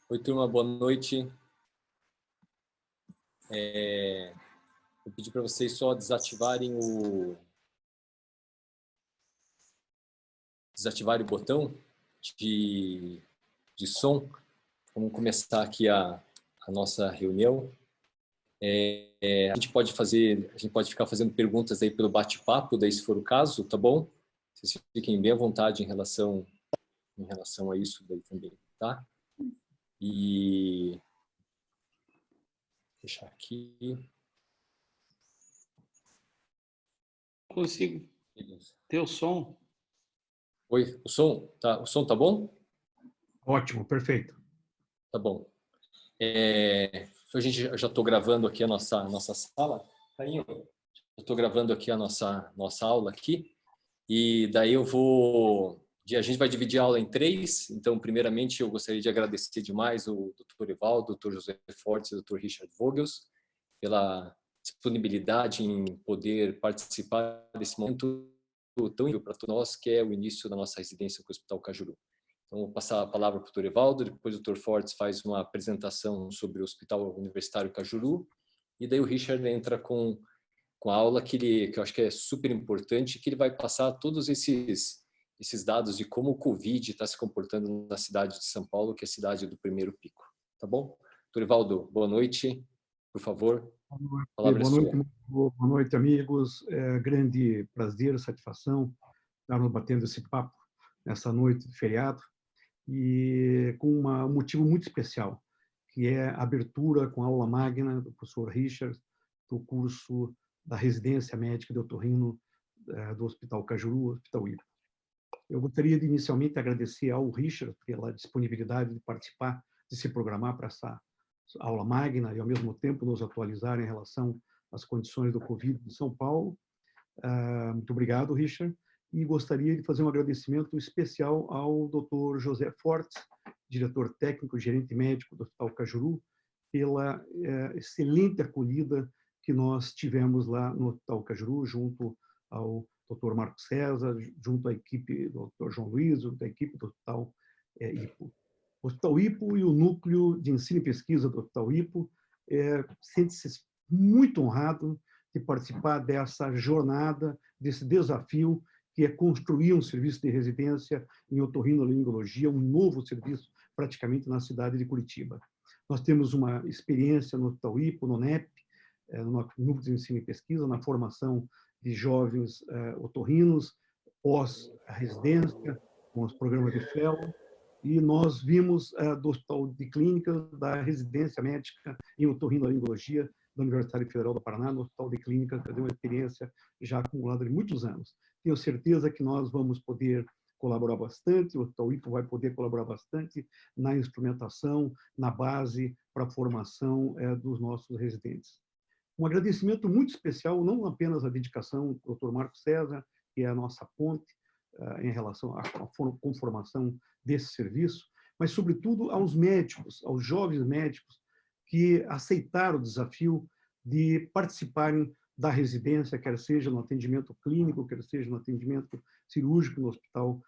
Oi, turma, boa noite. Vou pedir para vocês só desativarem o botão de som. Vamos começar aqui a nossa reunião. A gente pode ficar fazendo perguntas aí pelo bate-papo, daí se for o caso, tá bom? Vocês fiquem bem à vontade em relação a isso daí também, tá? E deixar aqui. Consigo ter o som. Oi, o som tá bom? Ótimo, perfeito. Tá bom. A gente já estou gravando aqui a nossa sala. Eu estou gravando aqui a nossa aula aqui. E daí a gente vai dividir a aula em 3. Então, primeiramente, eu gostaria de agradecer demais o Dr. Evaldo, o Dr. José Fortes e o Dr. Richard Vogels pela disponibilidade em poder participar desse momento tão incrível para todos nós, que é o início da nossa residência com o Hospital Cajuru. Então, vou passar a palavra para o Dr. Evaldo, depois o Dr. Fortes faz uma apresentação sobre o Hospital Universitário Cajuru, e daí o Richard entra com a aula que eu acho que é super importante, que ele vai passar todos esses dados de como o Covid está se comportando na cidade de São Paulo, que é a cidade do primeiro pico. Tá bom? Dr. Evaldo, boa noite, por favor. Boa noite, amigos. Grande prazer, satisfação estarmos batendo esse papo nessa noite de feriado e com um motivo muito especial, que é a abertura com a aula magna do professor Richard do curso da residência médica de otorrino do Hospital Cajuru, Hospital IPO. Eu gostaria de inicialmente agradecer ao Richard pela disponibilidade de participar, de se programar para essa aula magna e, ao mesmo tempo, nos atualizar em relação às condições do Covid em São Paulo. Muito obrigado, Richard. E gostaria de fazer um agradecimento especial ao Dr. José Fortes, diretor técnico, gerente médico do Hospital Cajuru, pela excelente acolhida que nós tivemos lá no Hospital Cajuru, junto ao Dr. Marco César, junto à equipe do Dr. João Luiz, junto à equipe do Hospital IPO. O Hospital IPO e o Núcleo de Ensino e Pesquisa do Hospital IPO sente-se muito honrado de participar dessa jornada, desse desafio que é construir um serviço de residência em otorrinolaringologia, um novo serviço praticamente na cidade de Curitiba. Nós temos uma experiência no Hospital IPO, no NEP, no Núcleo de Ensino e Pesquisa, na formação de jovens otorrinos, pós-residência, com os programas de fellow, e nós vimos do Hospital de Clínica da residência médica em otorrinolaringologia da Universidade Federal do Paraná, no Hospital de Clínica, que é uma experiência já acumulada de muitos anos. Tenho certeza que nós vamos poder colaborar bastante, o Hospital IPO vai poder colaborar bastante na instrumentação, na base para a formação dos nossos residentes. Um agradecimento muito especial, não apenas à dedicação do Dr. Marco César, que é a nossa ponte em relação à conformação desse serviço, mas, sobretudo, aos médicos, aos jovens médicos que aceitaram o desafio de participarem da residência, quer seja no atendimento clínico, quer seja no atendimento cirúrgico no Hospital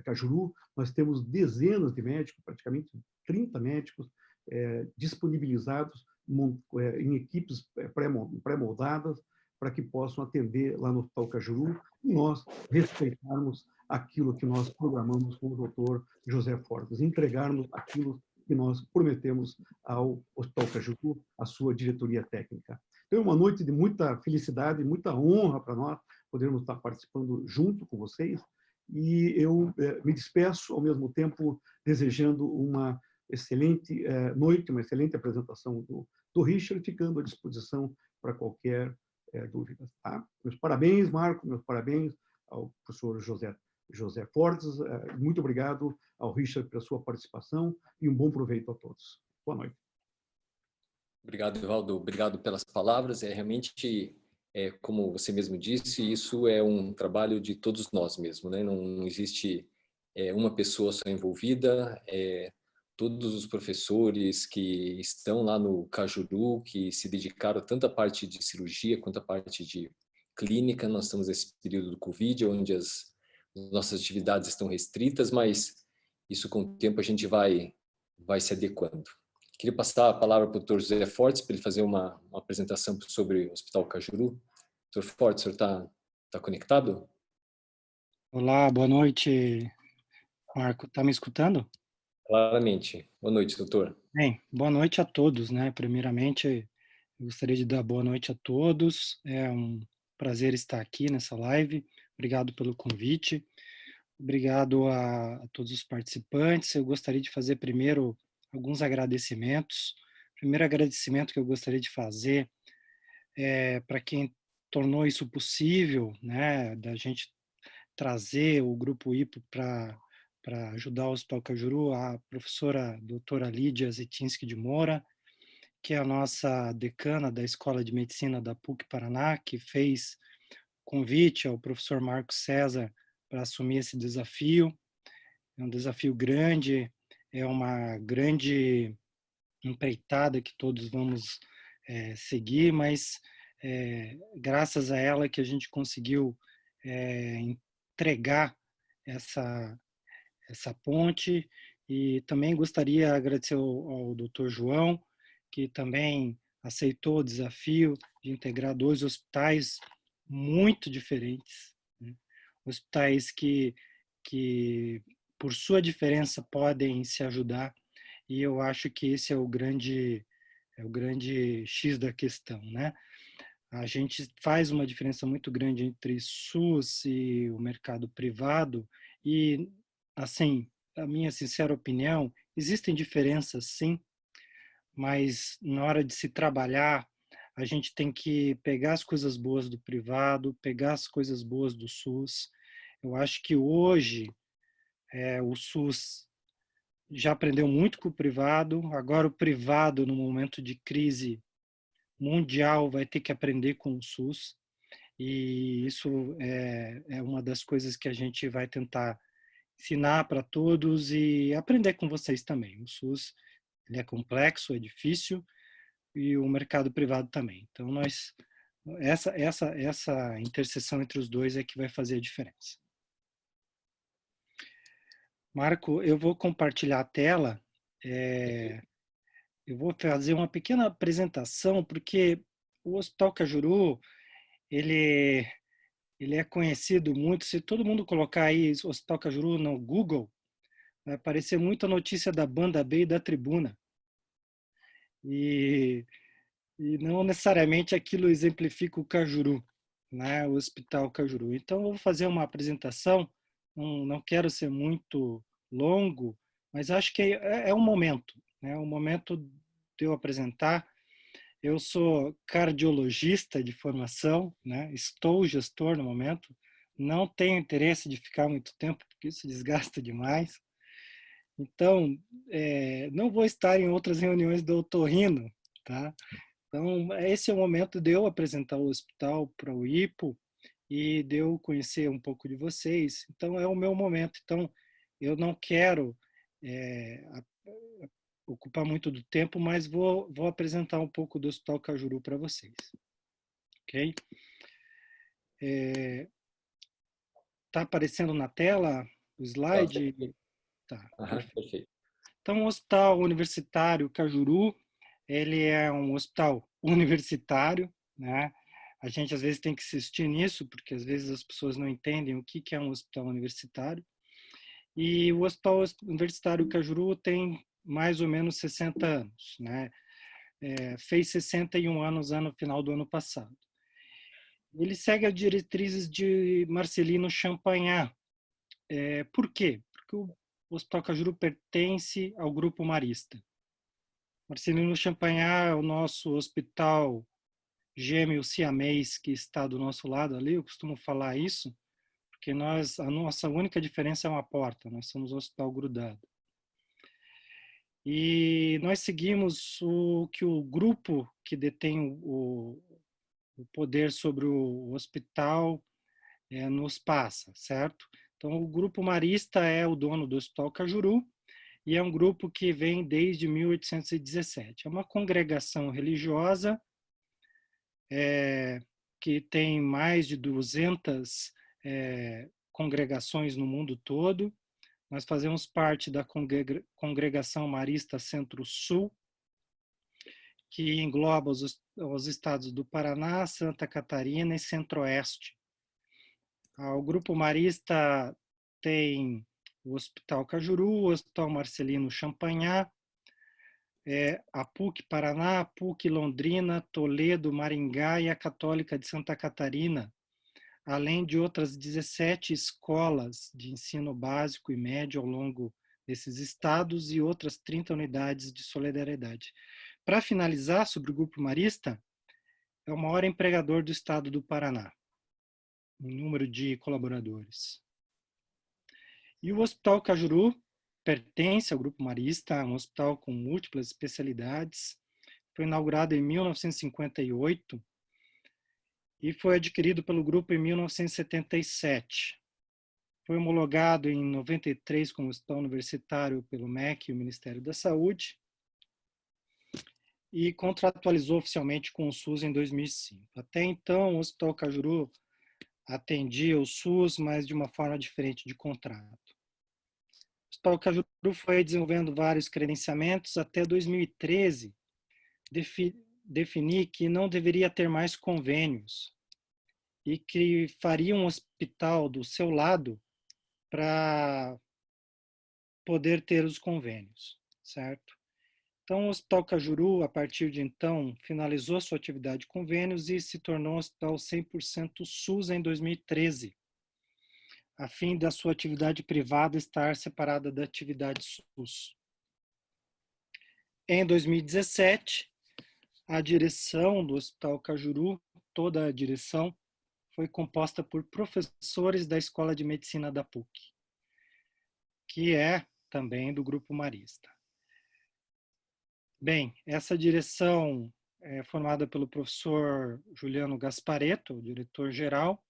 Cajuru. Nós temos dezenas de médicos, praticamente 30 médicos disponibilizados em equipes pré-moldadas para que possam atender lá no Hospital Cajuru e nós respeitarmos aquilo que nós programamos com o Dr. José Fortes, entregarmos aquilo que nós prometemos ao Hospital Cajuru, à sua diretoria técnica. Então, é uma noite de muita felicidade, muita honra para nós podermos estar participando junto com vocês, e eu me despeço, ao mesmo tempo, desejando uma excelente noite, uma excelente apresentação do Richard, ficando à disposição para qualquer dúvida. Tá? Meus parabéns, Marco, meus parabéns ao professor José Fortes, muito obrigado ao Richard pela sua participação e um bom proveito a todos. Boa noite. Obrigado, Evaldo. Obrigado pelas palavras. Realmente, como você mesmo disse, isso é um trabalho de todos nós mesmo, né? Não existe uma pessoa só envolvida. Todos os professores que estão lá no Cajuru, que se dedicaram tanto à parte de cirurgia quanto à parte de clínica. Nós estamos nesse período do Covid, onde as nossas atividades estão restritas, mas isso com o tempo a gente vai se adequando. Queria passar a palavra para o Dr. José Fortes para ele fazer uma apresentação sobre o Hospital Cajuru. Dr. Fortes, o senhor está conectado? Olá, boa noite, Marco. Tá me escutando? Claramente. Boa noite, doutor. Bem, boa noite a todos, né? Primeiramente, eu gostaria de dar boa noite a todos. É um prazer estar aqui nessa live. Obrigado pelo convite. Obrigado a todos os participantes. Eu gostaria de fazer primeiro alguns agradecimentos. O primeiro agradecimento que eu gostaria de fazer é para quem tornou isso possível, né? Da gente trazer o Grupo IPO para ajudar o Hospital Cajuru, a professora doutora Lídia Zetinski de Moura, que é a nossa decana da Escola de Medicina da PUC Paraná, que fez convite ao professor Marcos César para assumir esse desafio. É um desafio grande, é uma grande empreitada que todos vamos seguir, mas graças a ela que a gente conseguiu entregar essa, essa ponte. E também gostaria de agradecer ao Dr. João, que também aceitou o desafio de integrar dois hospitais muito diferentes, né? Hospitais que, por sua diferença, podem se ajudar. E eu acho que esse é o grande X da questão, né? A gente faz uma diferença muito grande entre SUS e o mercado privado e, assim, a minha sincera opinião, existem diferenças sim, mas na hora de se trabalhar, a gente tem que pegar as coisas boas do privado, pegar as coisas boas do SUS. Eu acho que hoje o SUS já aprendeu muito com o privado, agora o privado, no momento de crise mundial, vai ter que aprender com o SUS. E isso é uma das coisas que a gente vai tentar ensinar para todos e aprender com vocês também. O SUS ele é complexo, é difícil e o mercado privado também. Então essa interseção entre os dois é que vai fazer a diferença. Marco, eu vou compartilhar a tela. Eu vou fazer uma pequena apresentação porque o Hospital Cajuru ele ele é conhecido muito. Se todo mundo colocar aí Hospital Cajuru no Google, vai aparecer muita notícia da Banda B e da Tribuna. E, e não necessariamente aquilo exemplifica o Cajuru, né? O Hospital Cajuru. Então, eu vou fazer uma apresentação, não quero ser muito longo, mas acho que é um momento, né? O momento de eu apresentar. Eu sou cardiologista de formação, né? Estou gestor no momento, não tenho interesse de ficar muito tempo, porque isso desgasta demais. Então, não vou estar em outras reuniões do otorrino, tá? Então, esse é o momento de eu apresentar o hospital para o IPO e de eu conhecer um pouco de vocês. Então, é o meu momento. Então, eu não quero ocupar muito do tempo, mas vou apresentar um pouco do Hospital Cajuru para vocês. Ok? Tá aparecendo na tela o slide? Tá, perfeito. Perfeito. Então, o Hospital Universitário Cajuru, ele é um hospital universitário, né? A gente às vezes tem que insistir nisso, porque às vezes as pessoas não entendem o que é um hospital universitário. E o Hospital Universitário Cajuru tem mais ou menos 60 anos, né? Fez 61 anos no final do ano passado. Ele segue as diretrizes de Marcelino Champagnat. Por quê? Porque o Hospital Cajuru pertence ao Grupo Marista. Marcelino Champagnat é o nosso hospital gêmeo siamês que está do nosso lado ali. Eu costumo falar isso, porque a nossa única diferença é uma porta. Nós somos um hospital grudado. E nós seguimos o que o grupo que detém o poder sobre o hospital nos passa, certo? Então, o Grupo Marista é o dono do Hospital Cajuru e é um grupo que vem desde 1817. É uma congregação religiosa que tem mais de 200 congregações no mundo todo. Nós fazemos parte da Congregação Marista Centro-Sul, que engloba os estados do Paraná, Santa Catarina e Centro-Oeste. O Grupo Marista tem o Hospital Cajuru, o Hospital Marcelino Champagnat, a PUC Paraná, a PUC Londrina, Toledo, Maringá e a Católica de Santa Catarina, além de outras 17 escolas de ensino básico e médio ao longo desses estados e outras 30 unidades de solidariedade. Para finalizar, sobre o Grupo Marista, é o maior empregador do estado do Paraná, em número de colaboradores. E o Hospital Cajuru pertence ao Grupo Marista, um hospital com múltiplas especialidades. Foi inaugurado em 1958 e foi adquirido pelo grupo em 1977. Foi homologado em 93 como hospital universitário pelo MEC e o Ministério da Saúde e contratualizou oficialmente com o SUS em 2005. Até então, o Hospital Cajuru atendia o SUS, mas de uma forma diferente de contrato. O Hospital Cajuru foi desenvolvendo vários credenciamentos até 2013, definir que não deveria ter mais convênios e que faria um hospital do seu lado para poder ter os convênios, certo? Então, o Hospital Cajuru, a partir de então, finalizou sua atividade de convênios e se tornou um hospital 100% SUS em 2013, a fim da sua atividade privada estar separada da atividade SUS. Em 2017, a direção do Hospital Cajuru, toda a direção, foi composta por professores da Escola de Medicina da PUC, que é também do Grupo Marista. Bem, essa direção é formada pelo professor Juliano Gasparetto, diretor-geral,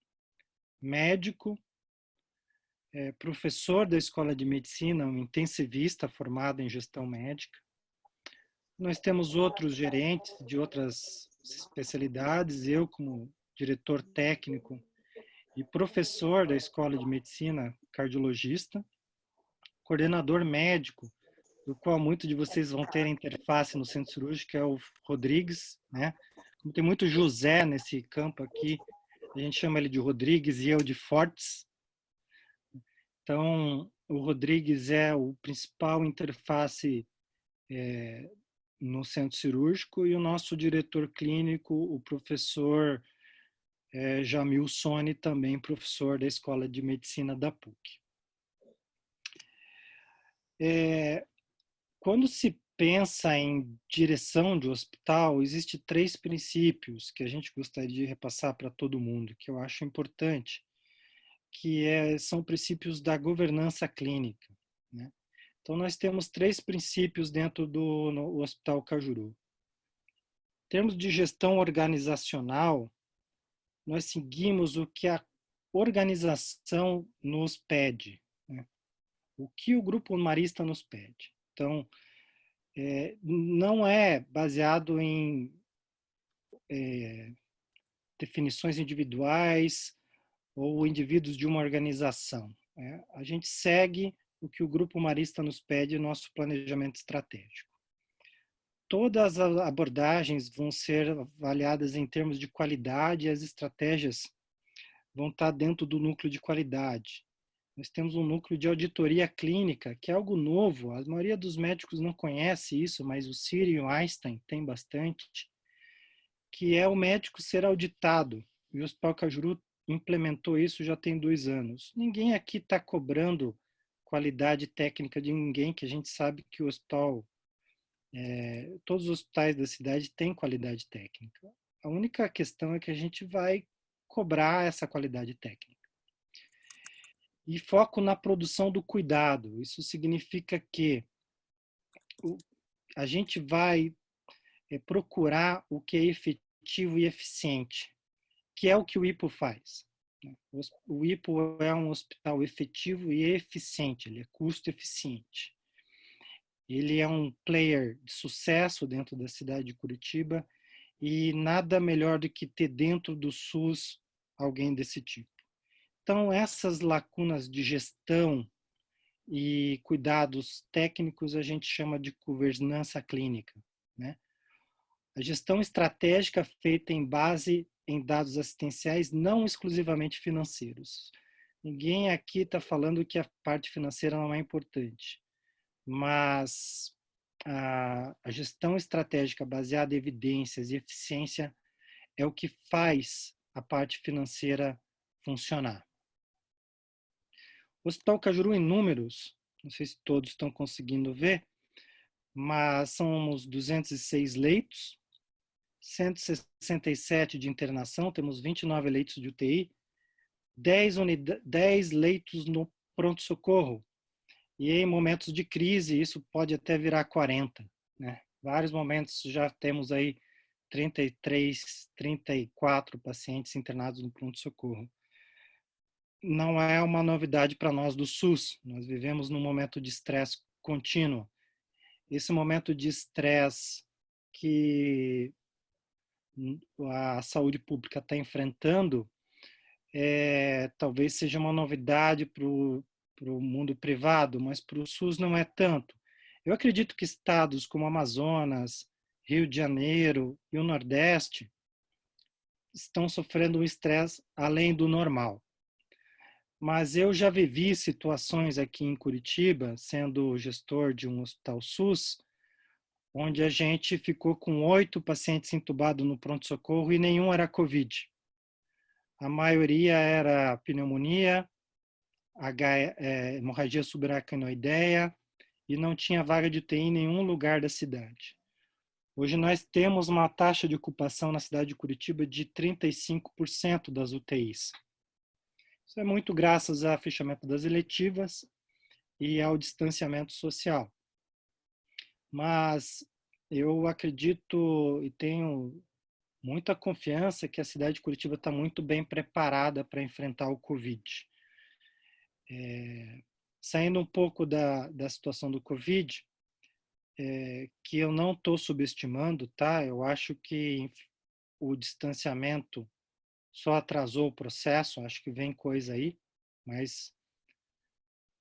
médico, professor da Escola de Medicina, um intensivista formado em gestão médica. Nós temos outros gerentes de outras especialidades, eu como diretor técnico e professor da Escola de Medicina, cardiologista, coordenador médico, do qual muitos de vocês vão ter interface no centro cirúrgico, que é o Rodrigues, né? Como tem muito José nesse campo aqui, a gente chama ele de Rodrigues e eu de Fortes. Então, o Rodrigues é o principal interface no centro cirúrgico e o nosso diretor clínico, o professor Jamil Soni, também professor da Escola de Medicina da PUC. Quando se pensa em direção de hospital, existem 3 princípios que a gente gostaria de repassar para todo mundo, que eu acho importante, que são princípios da governança clínica, né? Então, nós temos 3 princípios dentro do Hospital Cajuru. Em termos de gestão organizacional, nós seguimos o que a organização nos pede, né? O que o Grupo Marista nos pede. Então, não é baseado em definições individuais ou indivíduos de uma organização. A gente segue o que o Grupo Marista nos pede no nosso planejamento estratégico. Todas as abordagens vão ser avaliadas em termos de qualidade e as estratégias vão estar dentro do núcleo de qualidade. Nós temos um núcleo de auditoria clínica, que é algo novo. A maioria dos médicos não conhece isso, mas o Ciri e o Einstein tem bastante, que é o médico ser auditado. E o Hospital Cajuru implementou isso já tem 2 anos. Ninguém aqui está cobrando qualidade técnica de ninguém, que a gente sabe que o hospital, todos os hospitais da cidade têm qualidade técnica. A única questão é que a gente vai cobrar essa qualidade técnica. E foco na produção do cuidado. Isso significa que a gente vai procurar o que é efetivo e eficiente, que é o que o IPO faz. O IPO é um hospital efetivo e eficiente, ele é custo eficiente. Ele é um player de sucesso dentro da cidade de Curitiba e nada melhor do que ter dentro do SUS alguém desse tipo. Então, essas lacunas de gestão e cuidados técnicos a gente chama de governança clínica, né? A gestão estratégica feita em base em dados assistenciais, não exclusivamente financeiros. Ninguém aqui está falando que a parte financeira não é importante, mas a gestão estratégica baseada em evidências e eficiência é o que faz a parte financeira funcionar. O Hospital Cajuru, em números, não sei se todos estão conseguindo ver, mas somos 206 leitos, 167 de internação, temos 29 leitos de UTI, 10 leitos no pronto-socorro, e em momentos de crise isso pode até virar 40, né? Vários momentos já temos aí 33, 34 pacientes internados no pronto-socorro. Não é uma novidade para nós do SUS, nós vivemos num momento de estresse contínuo. Esse momento de estresse que a saúde pública está enfrentando, talvez seja uma novidade para o mundo privado, mas para o SUS não é tanto. Eu acredito que estados como Amazonas, Rio de Janeiro e o Nordeste estão sofrendo um estresse além do normal. Mas eu já vivi situações aqui em Curitiba, sendo gestor de um hospital SUS, onde a gente ficou com 8 pacientes entubados no pronto-socorro e nenhum era Covid. A maioria era pneumonia, hemorragia subaracnoideia e não tinha vaga de UTI em nenhum lugar da cidade. Hoje nós temos uma taxa de ocupação na cidade de Curitiba de 35% das UTIs. Isso é muito graças ao fechamento das eletivas e ao distanciamento social. Mas eu acredito e tenho muita confiança que a cidade de Curitiba está muito bem preparada para enfrentar o Covid. Saindo um pouco da situação do Covid, que eu não estou subestimando, tá? Eu acho que o distanciamento só atrasou o processo, acho que vem coisa aí, mas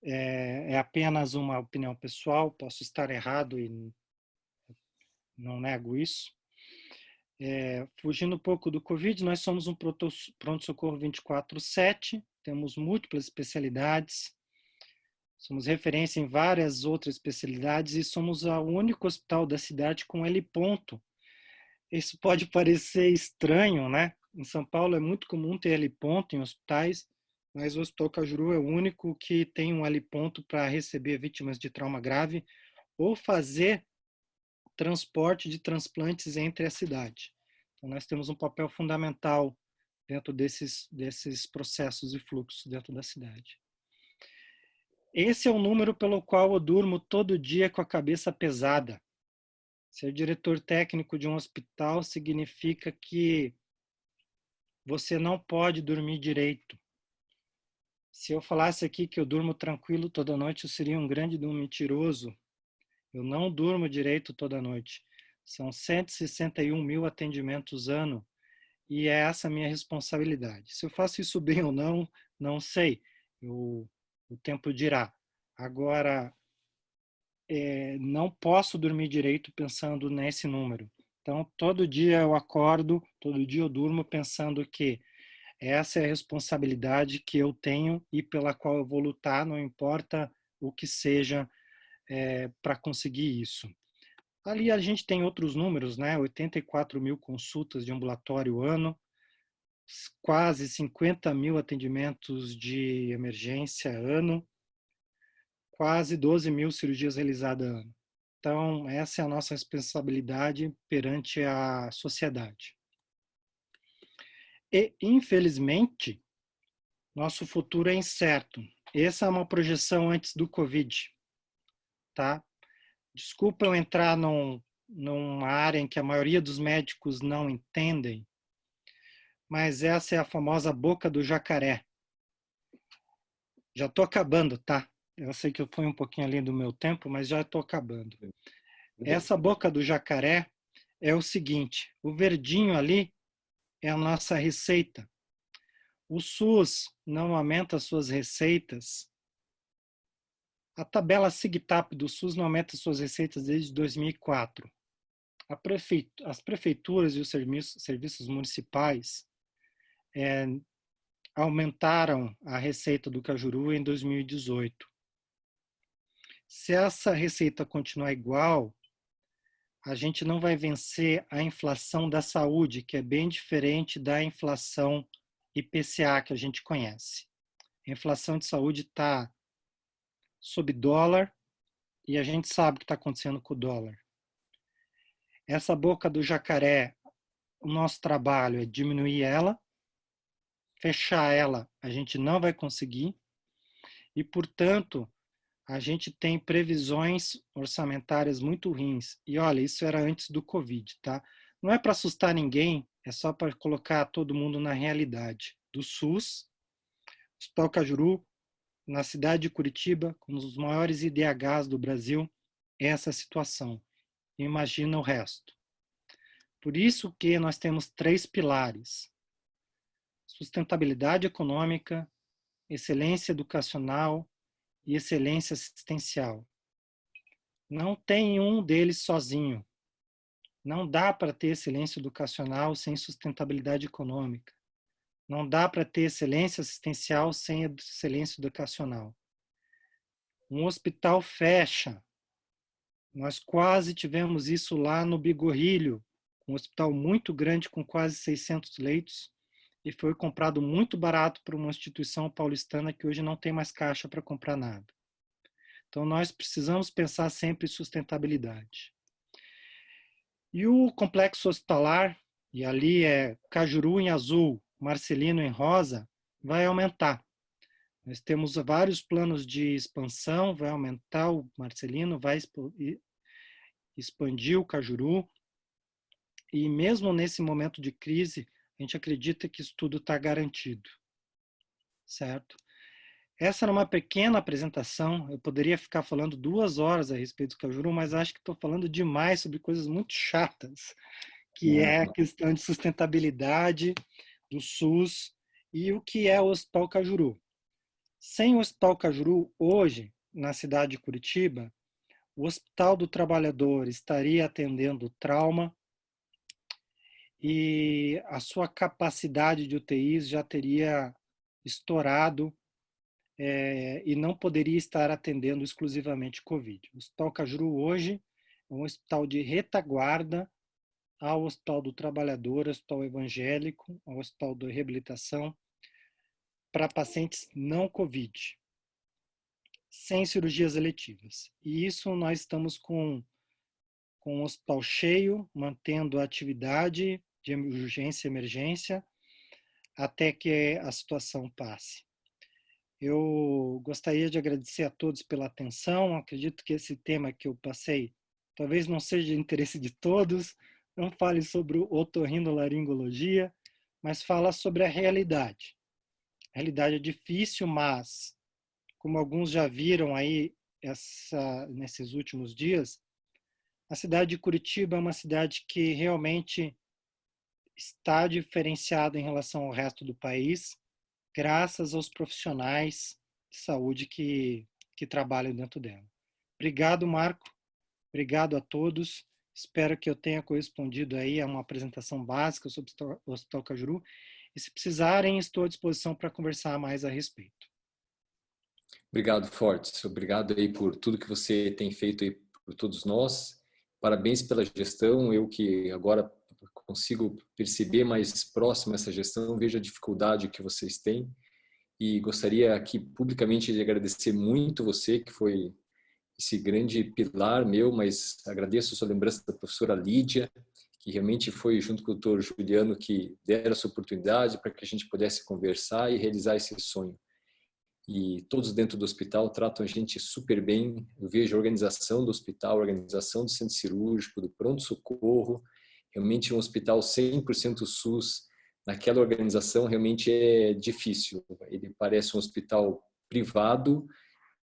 é apenas uma opinião pessoal, posso estar errado e não nego isso. Fugindo um pouco do Covid, nós somos um pronto-socorro 24/7, temos múltiplas especialidades, somos referência em várias outras especialidades e somos o único hospital da cidade com L ponto. Isso pode parecer estranho, né? Em São Paulo é muito comum ter L ponto em hospitais, mas o Hospital Cajuru é o único que tem um L ponto para receber vítimas de trauma grave ou fazer transporte de transplantes entre a cidade. Então, nós temos um papel fundamental dentro desses processos e fluxos dentro da cidade. Esse é o número pelo qual eu durmo todo dia com a cabeça pesada. Ser diretor técnico de um hospital significa que você não pode dormir direito. Se eu falasse aqui que eu durmo tranquilo toda noite, eu seria um grande mentiroso. Eu não durmo direito toda noite. São 161 mil atendimentos ano e é essa a minha responsabilidade. Se eu faço isso bem ou não, não sei. O tempo dirá. Agora, não posso dormir direito pensando nesse número. Então, todo dia eu acordo, todo dia eu durmo pensando que essa é a responsabilidade que eu tenho e pela qual eu vou lutar, não importa o que seja, para conseguir isso. Ali a gente tem outros números, né? 84 mil consultas de ambulatório ano, quase 50 mil atendimentos de emergência ano, quase 12 mil cirurgias realizadas ano. Então, essa é a nossa responsabilidade perante a sociedade. E, infelizmente, nosso futuro é incerto. Essa é uma projeção antes do Covid, tá? Desculpa eu entrar numa área em que a maioria dos médicos não entendem, mas essa é a famosa boca do jacaré. Já estou acabando, tá? Eu sei que eu fui um pouquinho além do meu tempo, mas já estou acabando. Essa boca do jacaré é o seguinte, o verdinho ali é a nossa receita. O SUS não aumenta suas receitas A tabela SIGTAP do SUS não aumenta suas receitas desde 2004. As prefeituras e os serviços municipais aumentaram a receita do Cajuru em 2018. Se essa receita continuar igual, a gente não vai vencer a inflação da saúde, que é bem diferente da inflação IPCA que a gente conhece. A inflação de saúde está sob dólar e a gente sabe o que está acontecendo com o dólar. Essa boca do jacaré, o nosso trabalho é diminuir ela, fechar ela a gente não vai conseguir e, portanto, a gente tem previsões orçamentárias muito ruins. E olha, isso era antes do Covid, tá? Não é para assustar ninguém, é só para colocar todo mundo na realidade. Do SUS, Hospital Cajuru, na cidade de Curitiba, com um dos maiores IDHs do Brasil, é essa situação. Imagina o resto. Por isso que nós temos 3 pilares: sustentabilidade econômica, excelência educacional e excelência assistencial. Não tem um deles sozinho. Não dá para ter excelência educacional sem sustentabilidade econômica. Não dá para ter excelência assistencial sem excelência educacional. Um hospital fecha. Nós quase tivemos isso lá no Bigorrilho, um hospital muito grande com quase 600 leitos, e foi comprado muito barato por uma instituição paulistana que hoje não tem mais caixa para comprar nada. Então, nós precisamos pensar sempre em sustentabilidade. E o complexo hospitalar, e ali é Cajuru em azul, Marcelino em rosa, vai aumentar. Nós temos vários planos de expansão, vai aumentar o Marcelino, vai expandir o Cajuru, e mesmo nesse momento de crise, a gente acredita que isso tudo está garantido, certo? Essa era uma pequena apresentação, eu poderia ficar falando 2 horas a respeito do Cajuru, mas acho que estou falando demais sobre coisas muito chatas, que é a questão de sustentabilidade do SUS e o que é o Hospital Cajuru. Sem o Hospital Cajuru, hoje, na cidade de Curitiba, o Hospital do Trabalhador estaria atendendo trauma e a sua capacidade de UTIs já teria estourado e não poderia estar atendendo exclusivamente Covid. O Hospital Cajuru hoje é um hospital de retaguarda ao Hospital do Trabalhador, Hospital Evangélico, ao Hospital de Reabilitação, para pacientes não Covid, sem cirurgias eletivas. E isso nós estamos com o hospital cheio, mantendo a atividade de urgência e emergência, até que a situação passe. Eu gostaria de agradecer a todos pela atenção. Acredito que esse tema que eu passei talvez não seja de interesse de todos, não fale sobre otorrinolaringologia, mas fala sobre a realidade. A realidade é difícil, mas, como alguns já viram aí nesses últimos dias, a cidade de Curitiba é uma cidade que realmente está diferenciada em relação ao resto do país, graças aos profissionais de saúde que trabalham dentro dela. Obrigado, Marco. Obrigado a todos. Espero que eu tenha correspondido aí a uma apresentação básica sobre o Hospital Cajuru. E se precisarem, estou à disposição para conversar mais a respeito. Obrigado, Fortes. Obrigado aí por tudo que você tem feito aí por todos nós. Parabéns pela gestão. Eu que agora consigo perceber mais próximo essa gestão, vejo a dificuldade que vocês têm e gostaria aqui publicamente de agradecer muito você, que foi esse grande pilar meu, mas agradeço a sua lembrança da professora Lídia, que realmente foi junto com o doutor Juliano que deram essa oportunidade para que a gente pudesse conversar e realizar esse sonho. E todos dentro do hospital tratam a gente super bem. Eu vejo a organização do hospital, a organização do centro cirúrgico, do pronto-socorro. Realmente um hospital 100% SUS, naquela organização realmente é difícil. Ele parece um hospital privado,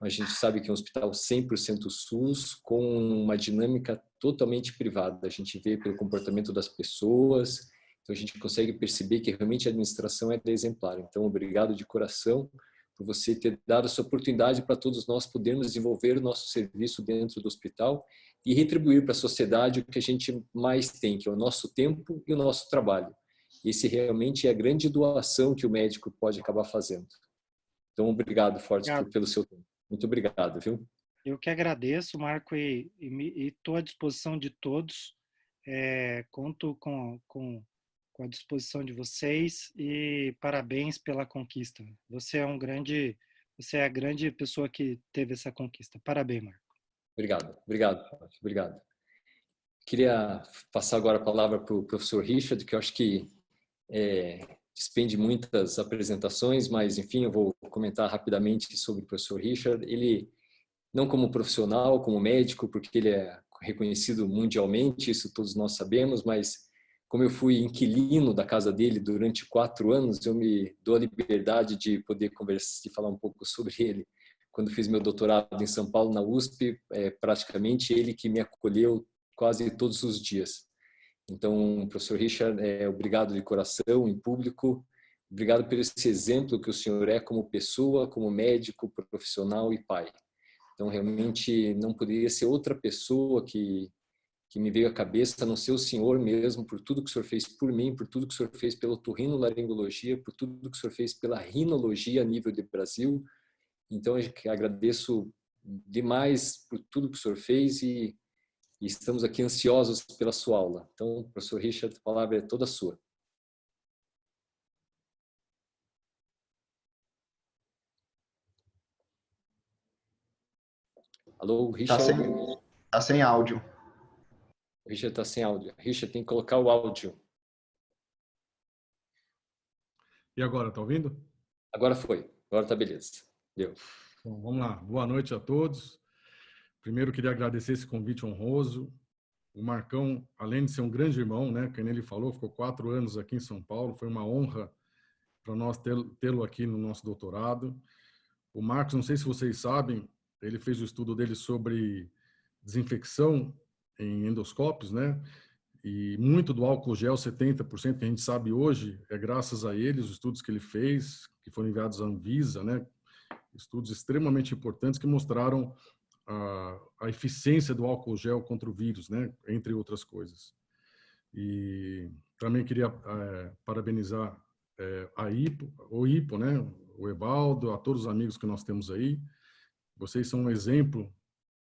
mas a gente sabe que é um hospital 100% SUS, com uma dinâmica totalmente privada. A gente vê pelo comportamento das pessoas, então a gente consegue perceber que realmente a administração é exemplar. Então, obrigado de coração por você ter dado essa oportunidade para todos nós podermos desenvolver o nosso serviço dentro do hospital e retribuir para a sociedade o que a gente mais tem, que é o nosso tempo e o nosso trabalho. Esse realmente é a grande doação que o médico pode acabar fazendo. Então, obrigado, Fortes, pelo seu tempo. Muito obrigado, viu? Eu que agradeço, Marco, e estou à disposição de todos. Conto com a disposição de vocês e parabéns pela conquista. Você é a grande pessoa que teve essa conquista. Parabéns, Marco. Obrigado, Fortes, obrigado. Queria passar agora a palavra para o professor Richard, que eu acho que despende muitas apresentações, mas, enfim, eu vou comentar rapidamente sobre o professor Richard. Ele, não como profissional, como médico, porque ele é reconhecido mundialmente, isso todos nós sabemos, mas como eu fui inquilino da casa dele durante 4 anos, eu me dou a liberdade de poder conversar, de falar um pouco sobre ele. Quando fiz meu doutorado em São Paulo, na USP, praticamente ele que me acolheu quase todos os dias. Então, professor Richard, obrigado de coração, em público. Obrigado por esse exemplo que o senhor é como pessoa, como médico, profissional e pai. Então, realmente, não poderia ser outra pessoa que me veio à cabeça, a não ser o senhor mesmo, por tudo que o senhor fez por mim, por tudo que o senhor fez pela otorrinolaringologia, por tudo que o senhor fez pela rinologia a nível de Brasil. Então, eu agradeço demais por tudo que o senhor fez e estamos aqui ansiosos pela sua aula. Então, professor Richard, a palavra é toda sua. Alô, Richard? Tá sem áudio. O Richard está sem áudio. Richard, tem que colocar o áudio. E agora, tá ouvindo? Agora foi. Agora tá beleza. Deu. Bom, vamos lá. Boa noite a todos. Primeiro, queria agradecer esse convite honroso. O Marcão, além de ser um grande irmão, né, como ele falou, ficou 4 anos aqui em São Paulo. Foi uma honra para nós tê-lo aqui no nosso doutorado. O Marcos, não sei se vocês sabem, ele fez o estudo dele sobre desinfecção em endoscópios, né? E muito do álcool gel, 70% que a gente sabe hoje, é graças a ele, os estudos que ele fez, que foram enviados à Anvisa, né? Estudos extremamente importantes que mostraram a eficiência do álcool gel contra o vírus, né? Entre outras coisas. E também queria parabenizar o IPO, né? O Evaldo, a todos os amigos que nós temos aí. Vocês são um exemplo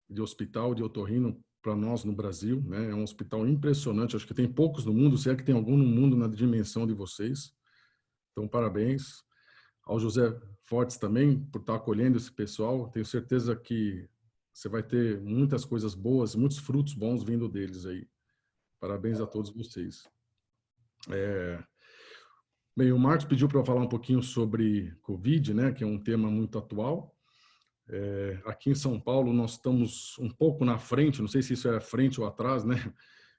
de hospital de otorrino para nós no Brasil, né? É um hospital impressionante, acho que tem poucos no mundo, se é que tem algum no mundo na dimensão de vocês. Então, parabéns. Ao José Fortes também, por estar acolhendo esse pessoal. Tenho certeza que você vai ter muitas coisas boas, muitos frutos bons vindo deles aí. Parabéns a todos vocês. Bem, o Marcos pediu para eu falar um pouquinho sobre Covid, né? Que é um tema muito atual. Aqui em São Paulo nós estamos um pouco na frente, não sei se isso é frente ou atrás, né?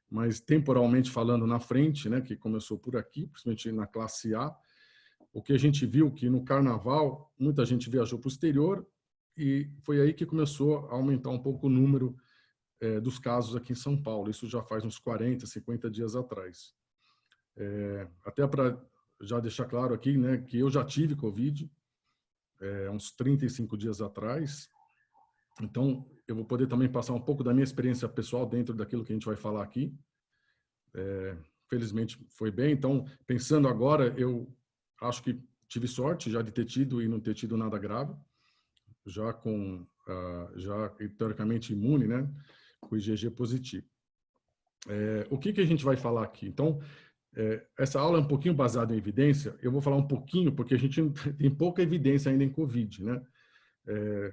Mas temporalmente falando na frente, né? Que começou por aqui, principalmente na classe A. O que a gente viu que no Carnaval muita gente viajou para o exterior e foi aí que começou a aumentar um pouco o número dos casos aqui em São Paulo. Isso já faz uns 40, 50 dias atrás. Até para já deixar claro aqui, né? Que eu já tive Covid uns 35 dias atrás. Então, eu vou poder também passar um pouco da minha experiência pessoal dentro daquilo que a gente vai falar aqui. Felizmente foi bem. Então, pensando agora, eu acho que tive sorte já de ter tido e não ter tido nada grave, já teoricamente imune, né, com o IgG positivo. O que a gente vai falar aqui? Então, essa aula é um pouquinho baseada em evidência. Eu vou falar um pouquinho porque a gente tem pouca evidência ainda em Covid, né?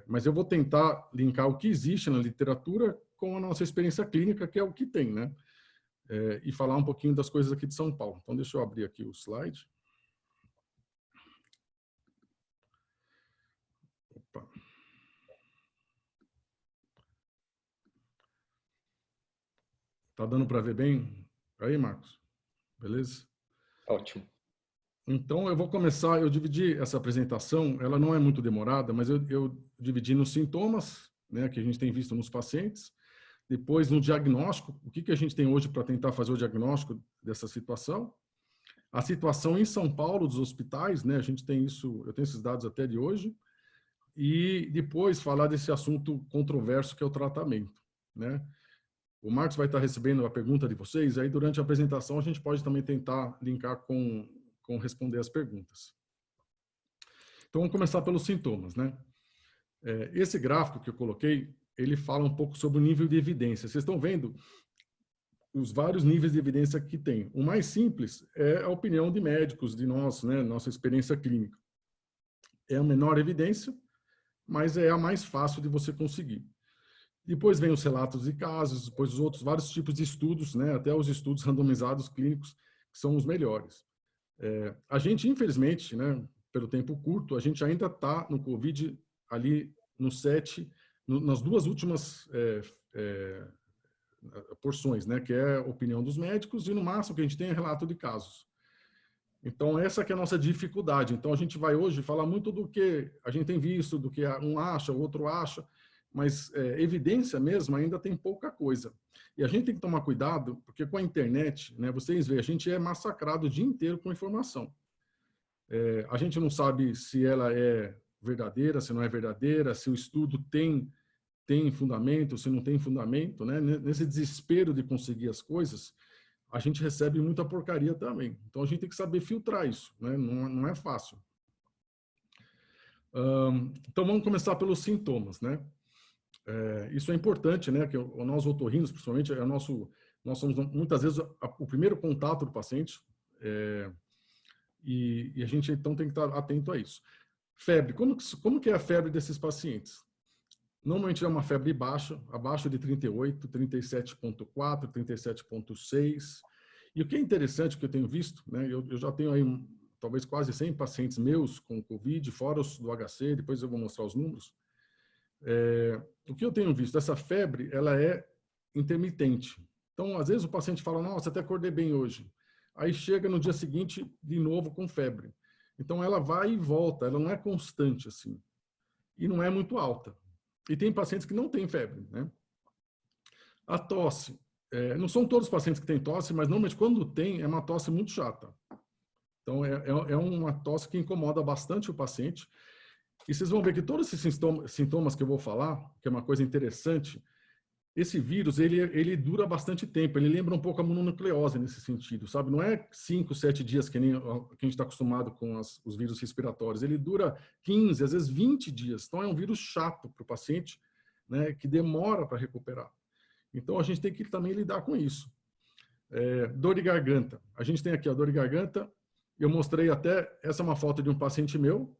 Mas eu vou tentar linkar o que existe na literatura com a nossa experiência clínica, que é o que tem, né? E falar um pouquinho das coisas aqui de São Paulo. Então, deixa eu abrir aqui o slide. Opa. Tá dando para ver bem? Aí, Marcos? Beleza? Ótimo. Então, eu vou começar, eu dividi essa apresentação, ela não é muito demorada, mas eu dividi nos sintomas, né, que a gente tem visto nos pacientes, depois no diagnóstico, o que a gente tem hoje para tentar fazer o diagnóstico dessa situação, a situação em São Paulo dos hospitais, né, a gente tem isso, eu tenho esses dados até de hoje, e depois falar desse assunto controverso que é o tratamento, né? O Marcos vai estar recebendo a pergunta de vocês, aí durante a apresentação a gente pode também tentar linkar com responder as perguntas. Então vamos começar pelos sintomas, né? Esse gráfico que eu coloquei, ele fala um pouco sobre o nível de evidência. Vocês estão vendo os vários níveis de evidência que tem. O mais simples é a opinião de médicos, de nós, né, nossa experiência clínica. É a menor evidência, mas é a mais fácil de você conseguir. Depois vem os relatos de casos, depois os outros vários tipos de estudos, né, até os estudos randomizados clínicos, que são os melhores. A gente, infelizmente, né, pelo tempo curto, a gente ainda está no COVID ali no 7, nas duas últimas porções, né, que é a opinião dos médicos e no máximo que a gente tem é relato de casos. Então essa que é a nossa dificuldade. Então a gente vai hoje falar muito do que a gente tem visto, do que um acha, o outro acha, mas evidência mesmo ainda tem pouca coisa. E a gente tem que tomar cuidado, porque com a internet, né, vocês veem, a gente é massacrado o dia inteiro com informação. A gente não sabe se ela é verdadeira, se não é verdadeira, se o estudo tem fundamento, se não tem fundamento, né? Nesse desespero de conseguir as coisas, a gente recebe muita porcaria também. Então, a gente tem que saber filtrar isso, né? Não é fácil. Então, vamos começar pelos sintomas, né? Isso é importante, né? Que nós otorrinos, principalmente, nós somos muitas vezes o primeiro contato do paciente, e a gente, então, tem que estar atento a isso. Febre. Como que é a febre desses pacientes? Normalmente é uma febre baixa, abaixo de 38, 37,4, 37,6. E o que é interessante que eu tenho visto, né, eu já tenho aí talvez quase 100 pacientes meus com Covid, fora os do HC, depois eu vou mostrar os números. O que eu tenho visto, essa febre, ela é intermitente. Então, às vezes o paciente fala, nossa, até acordei bem hoje. Aí chega no dia seguinte, de novo com febre. Então, ela vai e volta, ela não é constante assim. E não é muito alta. E tem pacientes que não têm febre, né? A tosse. Não são todos os pacientes que têm tosse, mas normalmente quando tem, é uma tosse muito chata. Então, é uma tosse que incomoda bastante o paciente. E vocês vão ver que todos esses sintomas que eu vou falar, que é uma coisa interessante, esse vírus, ele dura bastante tempo. Ele lembra um pouco a mononucleose nesse sentido, sabe? Não é 5, 7 dias que nem a gente está acostumado com os vírus respiratórios. Ele dura 15, às vezes 20 dias. Então, é um vírus chato para o paciente, né? Que demora para recuperar. Então, a gente tem que também lidar com isso. Dor de garganta. A gente tem aqui a dor de garganta. Eu mostrei até, essa é uma foto de um paciente meu,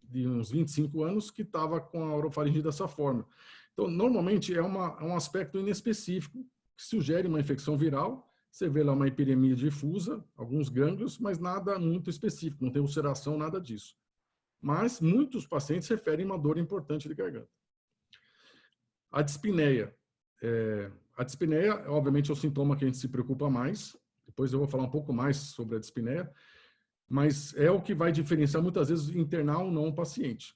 de uns 25 anos, que estava com a orofaringe dessa forma. Então, normalmente, é um aspecto inespecífico que sugere uma infecção viral. Você vê lá uma epidemia difusa, alguns gânglios, mas nada muito específico, não tem ulceração, nada disso. Mas muitos pacientes referem uma dor importante de garganta. A dispneia. A dispneia, obviamente, é o sintoma que a gente se preocupa mais. Depois eu vou falar um pouco mais sobre a dispneia. Mas é o que vai diferenciar, muitas vezes, internar ou não o paciente.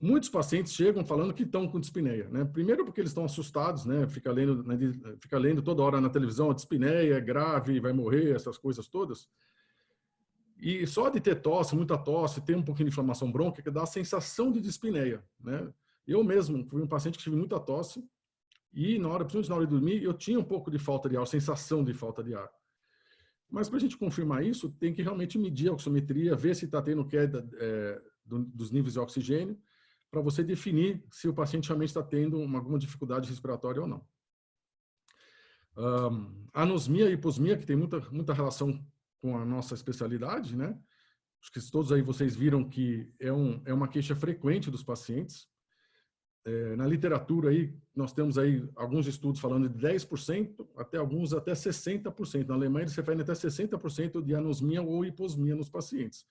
Muitos pacientes chegam falando que estão com dispneia, né? Primeiro porque eles estão assustados, né? Fica lendo toda hora na televisão, a dispneia é grave, vai morrer, essas coisas todas. E só de ter tosse, muita tosse, ter um pouquinho de inflamação brônquica, dá a sensação de dispneia, né? Eu mesmo fui um paciente que tive muita tosse e principalmente na hora de dormir, eu tinha um pouco de falta de ar, sensação de falta de ar. Mas para a gente confirmar isso, tem que realmente medir a oximetria, ver se está tendo queda dos níveis de oxigênio, para você definir se o paciente realmente está tendo alguma dificuldade respiratória ou não. Anosmia e hiposmia, que tem muita relação com a nossa especialidade, né? Acho que todos aí vocês viram que é uma queixa frequente dos pacientes. Na literatura aí, nós temos aí alguns estudos falando de 10%, alguns até 60%. Na Alemanha, eles referem até 60% de anosmia ou hiposmia nos pacientes.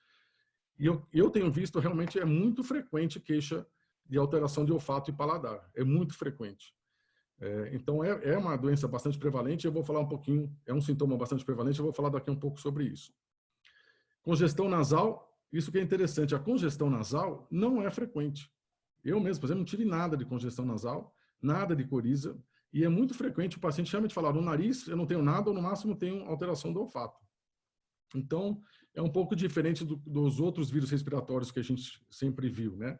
E eu tenho visto, realmente, é muito frequente queixa de alteração de olfato e paladar. É muito frequente. Então, é uma doença bastante prevalente. Eu vou falar um pouquinho, é um sintoma bastante prevalente, eu vou falar daqui um pouco sobre isso. Congestão nasal, isso que é interessante. A congestão nasal não é frequente. Eu mesmo, por exemplo, não tive nada de congestão nasal, nada de coriza, e é muito frequente o paciente realmente falar, no nariz eu não tenho nada, ou no máximo tenho alteração do olfato. Então, é um pouco diferente dos outros vírus respiratórios que a gente sempre viu, né?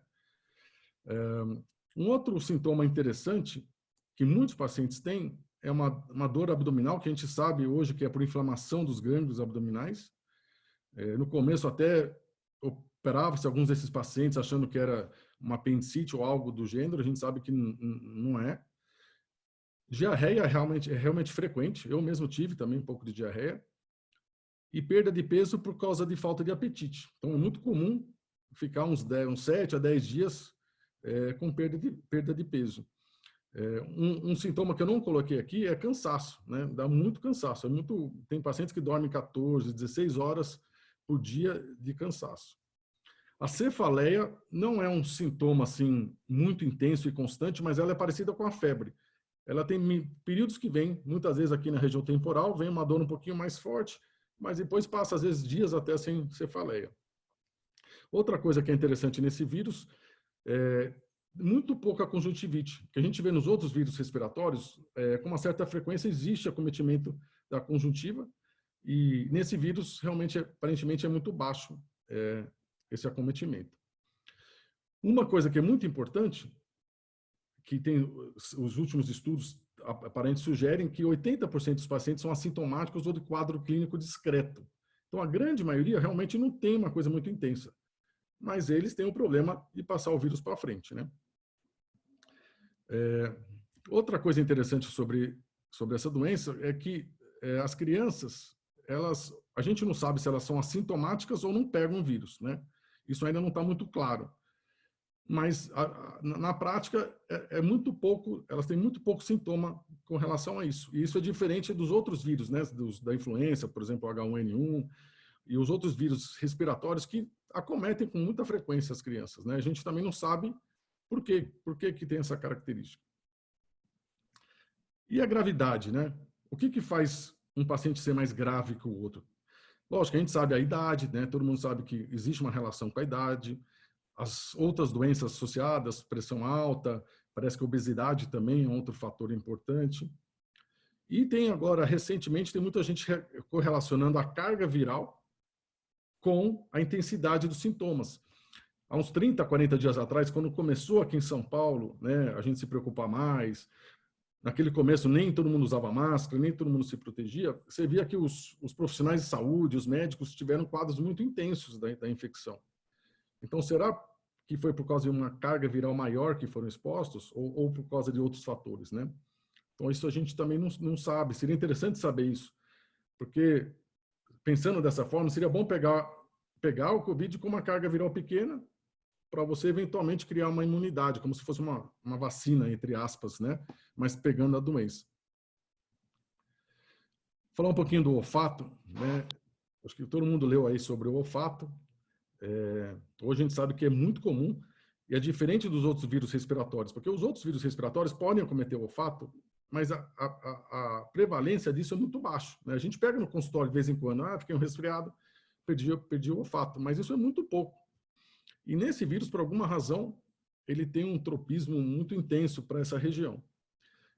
Um outro sintoma interessante que muitos pacientes têm é uma dor abdominal, que a gente sabe hoje que é por inflamação dos gânglios abdominais. No começo até operava-se alguns desses pacientes achando que era uma apendicite ou algo do gênero, a gente sabe que não é. Diarreia é realmente frequente, eu mesmo tive também um pouco de diarreia. E perda de peso por causa de falta de apetite. Então é muito comum ficar uns 7 a 10 dias com perda de peso. Um sintoma que eu não coloquei aqui é cansaço, né? Dá muito cansaço. Tem pacientes que dormem 14, 16 horas por dia de cansaço. A cefaleia não é um sintoma assim muito intenso e constante, mas ela é parecida com a febre. Ela tem períodos que vem, muitas vezes aqui na região temporal, vem uma dor um pouquinho mais forte, mas depois passa às vezes dias até sem cefaleia. Outra coisa que é interessante nesse vírus é muito pouca conjuntivite, que a gente vê nos outros vírus respiratórios, com uma certa frequência existe acometimento da conjuntiva, e nesse vírus realmente, aparentemente, é muito baixo esse acometimento. Uma coisa que é muito importante, que tem os últimos estudos aparentemente sugerem que 80% dos pacientes são assintomáticos ou de quadro clínico discreto. Então, a grande maioria realmente não tem uma coisa muito intensa, mas eles têm o problema de passar o vírus para frente, né? Outra coisa interessante sobre essa doença é que as crianças, a gente não sabe se elas são assintomáticas ou não pegam o vírus, né? Isso ainda não está muito claro. Mas na prática é muito pouco, elas têm muito pouco sintoma com relação a isso. E isso é diferente dos outros vírus, né? Da influenza, por exemplo, o H1N1 e os outros vírus respiratórios que acometem com muita frequência as crianças, né? A gente também não sabe por que tem essa característica. E a gravidade, né? O que faz um paciente ser mais grave que o outro? Lógico, a gente sabe a idade, né? Todo mundo sabe que existe uma relação com a idade. As outras doenças associadas, pressão alta, parece que a obesidade também é outro fator importante. E tem agora, recentemente, tem muita gente correlacionando a carga viral com a intensidade dos sintomas. Há uns 30, 40 dias atrás, quando começou aqui em São Paulo, né, a gente se preocupar mais, naquele começo nem todo mundo usava máscara, nem todo mundo se protegia, você via que os profissionais de saúde, os médicos, tiveram quadros muito intensos da infecção. Então, será que foi por causa de uma carga viral maior que foram expostos ou por causa de outros fatores, né? Então, isso a gente também não sabe. Seria interessante saber isso, porque, pensando dessa forma, seria bom pegar o Covid com uma carga viral pequena para você, eventualmente, criar uma imunidade, como se fosse uma vacina, entre aspas, né? Mas pegando a doença. Falar um pouquinho do olfato, né? Acho que todo mundo leu aí sobre o olfato. Hoje a gente sabe que é muito comum e é diferente dos outros vírus respiratórios, porque os outros vírus respiratórios podem acometer o olfato, mas a prevalência disso é muito baixa, né? A gente pega no consultório de vez em quando, fiquei um resfriado, perdi o olfato, mas isso é muito pouco. E nesse vírus, por alguma razão, ele tem um tropismo muito intenso para essa região,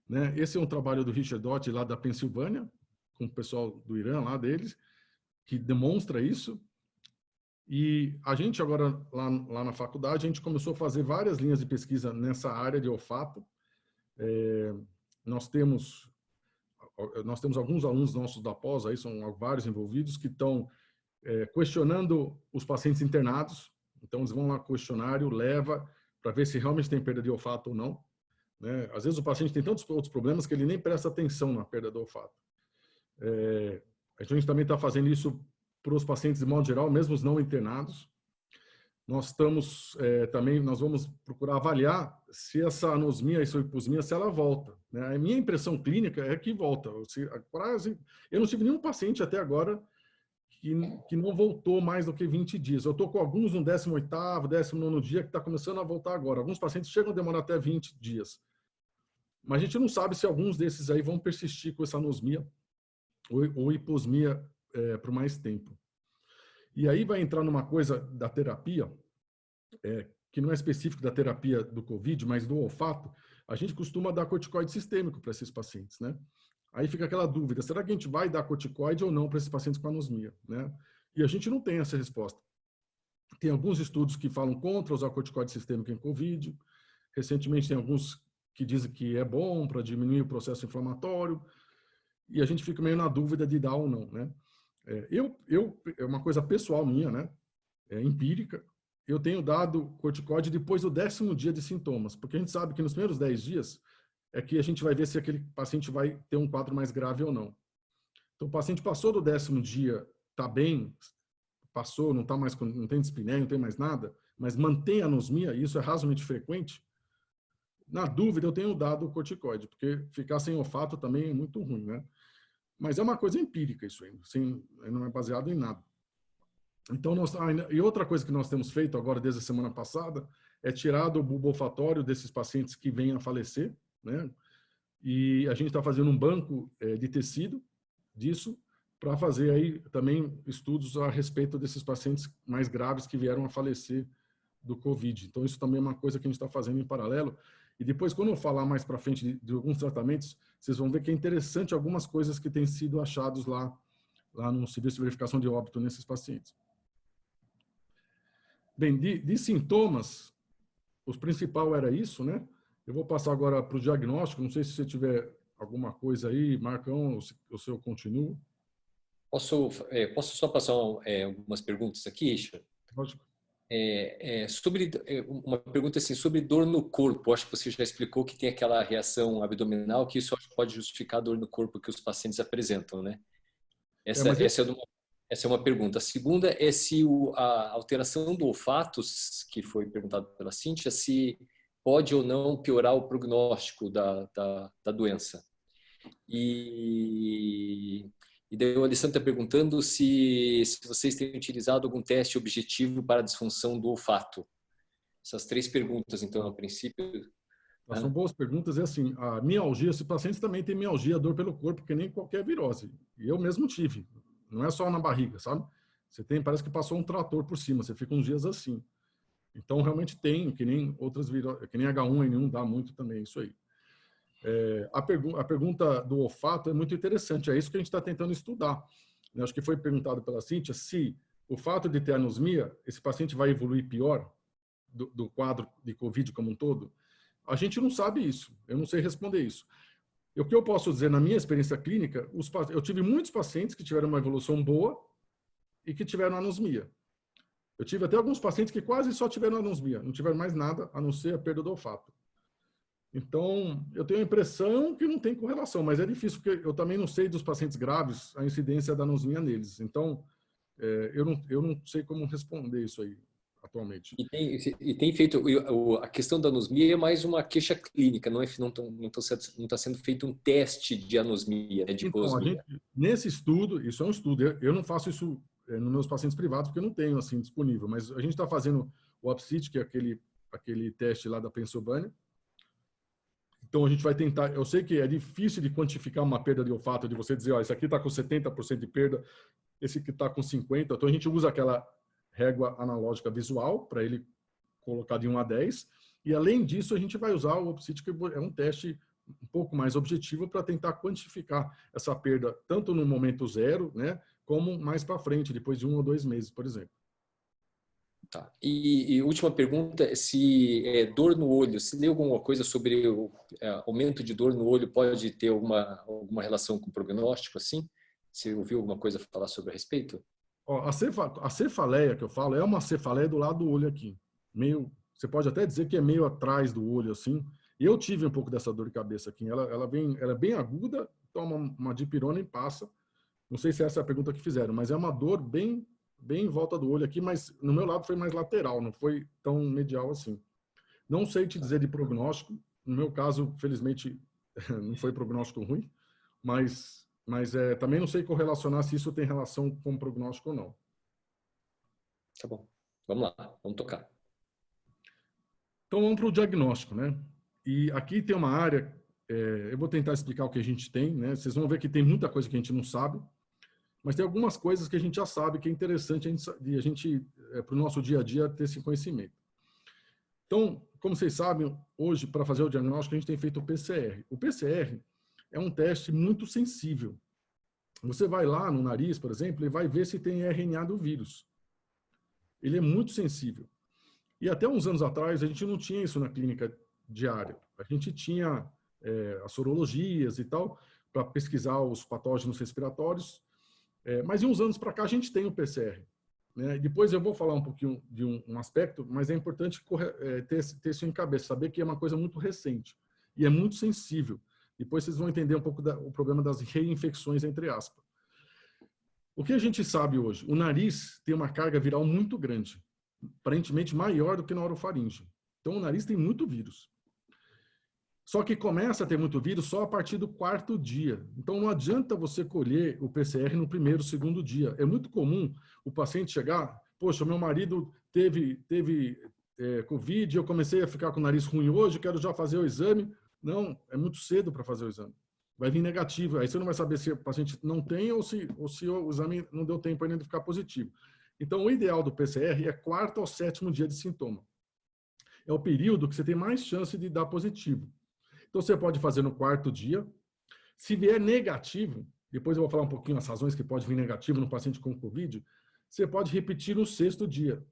né? Esse é um trabalho do Richard Doty, lá da Pensilvânia, com o pessoal do Irã, lá deles, que demonstra isso. E a gente agora, lá na faculdade, a gente começou a fazer várias linhas de pesquisa nessa área de olfato. Nós temos alguns alunos nossos da pós, aí são vários envolvidos, que estão questionando os pacientes internados. Então, eles vão lá, questionário, leva para ver se realmente tem perda de olfato ou não, né? Às vezes o paciente tem tantos outros problemas que ele nem presta atenção na perda do olfato. A gente também está fazendo isso para os pacientes de modo geral, mesmo os não internados. Nós vamos procurar avaliar se essa anosmia e essa hiposmia, se ela volta, né? A minha impressão clínica é que volta. Eu não tive nenhum paciente até agora que não voltou mais do que 20 dias. Eu estou com alguns no 18º, 19º dia que está começando a voltar agora. Alguns pacientes chegam a demorar até 20 dias. Mas a gente não sabe se alguns desses aí vão persistir com essa anosmia ou hiposmia por mais tempo. E aí vai entrar numa coisa da terapia, que não é específico da terapia do Covid, mas do olfato. A gente costuma dar corticoide sistêmico para esses pacientes, né? Aí fica aquela dúvida, será que a gente vai dar corticoide ou não para esses pacientes com anosmia, né? E a gente não tem essa resposta. Tem alguns estudos que falam contra usar corticoide sistêmico em Covid, Recentemente tem alguns que dizem que é bom para diminuir o processo inflamatório, e a gente fica meio na dúvida de dar ou não, né? É uma coisa pessoal minha, né? É empírica. Eu tenho dado corticoide depois do 10º dia de sintomas, porque a gente sabe que nos primeiros 10 dias é que a gente vai ver se aquele paciente vai ter um quadro mais grave ou não. Então, o paciente passou do 10º dia, está bem, passou, não tá mais, não tem dispneia, não tem mais nada, mas mantém a anosmia, e isso é razoavelmente frequente. Na dúvida, eu tenho dado corticoide, porque ficar sem olfato também é muito ruim, né? Mas é uma coisa empírica isso aí, não é baseado em nada. Então, e outra coisa que nós temos feito agora desde a semana passada é tirar o bulbo olfatório desses pacientes que vêm a falecer, né? E a gente está fazendo um banco de tecido disso para fazer aí também estudos a respeito desses pacientes mais graves que vieram a falecer do Covid. Então, isso também é uma coisa que a gente está fazendo em paralelo. E depois, quando eu falar mais para frente de alguns tratamentos, vocês vão ver que é interessante algumas coisas que têm sido achados lá no serviço de verificação de óbito nesses pacientes. Bem, de sintomas, o principal era isso, né? Eu vou passar agora para o diagnóstico. Não sei se você tiver alguma coisa aí, Marcão, ou se eu continuo. Posso só passar algumas perguntas aqui, Isha? Lógico. Sobre uma pergunta assim, sobre dor no corpo. Acho que você já explicou que tem aquela reação abdominal, que isso pode justificar a dor no corpo que os pacientes apresentam, né? Essa é uma pergunta. A segunda é se a alteração do olfato, que foi perguntado pela Cíntia, se pode ou não piorar o prognóstico da doença. E daí o Alessandro está perguntando se vocês têm utilizado algum teste objetivo para a disfunção do olfato. Essas 3 perguntas, então, a princípio. São boas perguntas. É assim, a mialgia, esses pacientes também têm mialgia, dor pelo corpo, que nem qualquer virose. E eu mesmo tive. Não é só na barriga, sabe? Você tem, parece que passou um trator por cima, você fica uns dias assim. Então, realmente tem, que nem outras viroses, que nem H1N1 dá muito também, isso aí. A pergunta do olfato é muito interessante, é isso que a gente está tentando estudar. Eu acho que foi perguntado pela Cíntia se o fato de ter anosmia, esse paciente vai evoluir pior do quadro de Covid como um todo. A gente não sabe isso, eu não sei responder isso. O que eu posso dizer na minha experiência clínica, eu tive muitos pacientes que tiveram uma evolução boa e que tiveram anosmia. Eu tive até alguns pacientes que quase só tiveram anosmia, não tiveram mais nada a não ser a perda do olfato. Então, eu tenho a impressão que não tem correlação, mas é difícil, porque eu também não sei dos pacientes graves a incidência da anosmia neles. Então, eu não sei como responder isso aí atualmente. E tem feito, a questão da anosmia é mais uma queixa clínica, não está sendo feito um teste de anosmia, de hiposmia. Então, nesse estudo, isso é um estudo, eu não faço isso nos meus pacientes privados, porque eu não tenho assim disponível, mas a gente está fazendo o APSIT, que é aquele teste lá da Pensilvânia. Então, a gente vai tentar, eu sei que é difícil de quantificar uma perda de olfato, de você dizer, ó, esse aqui está com 70% de perda, esse aqui está com 50%, então a gente usa aquela régua analógica visual para ele colocar de 1 a 10, e além disso a gente vai usar o OPSIT, que é um teste um pouco mais objetivo para tentar quantificar essa perda, tanto no momento zero, né, como mais para frente, depois de 1 ou 2 meses, por exemplo. Tá. E última pergunta, se dor no olho, se lê alguma coisa sobre o aumento de dor no olho pode ter alguma relação com o prognóstico, assim? Você ouviu alguma coisa falar sobre a respeito? Ó, a cefaleia que eu falo é uma cefaleia do lado do olho aqui. Você pode até dizer que é meio atrás do olho, assim. E eu tive um pouco dessa dor de cabeça aqui. Ela é bem aguda, toma uma dipirona e passa. Não sei se essa é a pergunta que fizeram, mas é uma dor bem em volta do olho aqui, mas no meu lado foi mais lateral, não foi tão medial assim. Não sei te dizer de prognóstico. No meu caso, felizmente, não foi prognóstico ruim, mas também não sei correlacionar se isso tem relação com o prognóstico ou não. Tá bom. Vamos lá, vamos tocar. Então, vamos para o diagnóstico, né? E aqui tem uma área, eu vou tentar explicar o que a gente tem, né? Vocês vão ver que tem muita coisa que a gente não sabe, mas tem algumas coisas que a gente já sabe que é interessante a gente para o nosso dia a dia, ter esse conhecimento. Então, como vocês sabem, hoje, para fazer o diagnóstico, a gente tem feito o PCR. O PCR é um teste muito sensível. Você vai lá no nariz, por exemplo, e vai ver se tem RNA do vírus. Ele é muito sensível. E até uns anos atrás, a gente não tinha isso na clínica diária. A gente tinha as sorologias e tal, para pesquisar os patógenos respiratórios, mas de uns anos para cá a gente tem o PCR. Né? Depois eu vou falar um pouquinho de um aspecto, mas é importante ter isso em cabeça, saber que é uma coisa muito recente e é muito sensível. Depois vocês vão entender um pouco o problema das reinfecções, entre aspas. O que a gente sabe hoje? O nariz tem uma carga viral muito grande, aparentemente maior do que na orofaringe. Então, o nariz tem muito vírus. Só que começa a ter muito vírus só a partir do 4º dia. Então, não adianta você colher o PCR no 1º, 2º dia. É muito comum o paciente chegar, poxa, meu marido teve Covid, eu comecei a ficar com o nariz ruim hoje, quero já fazer o exame. Não, é muito cedo para fazer o exame. Vai vir negativo. Aí você não vai saber se o paciente não tem ou se o exame não deu tempo ainda de ficar positivo. Então, o ideal do PCR é 4º ao 7º dia de sintoma. É o período que você tem mais chance de dar positivo. Então, você pode fazer no 4º dia. Se vier negativo, depois eu vou falar um pouquinho as razões que pode vir negativo no paciente com Covid, você pode repetir no 6º dia.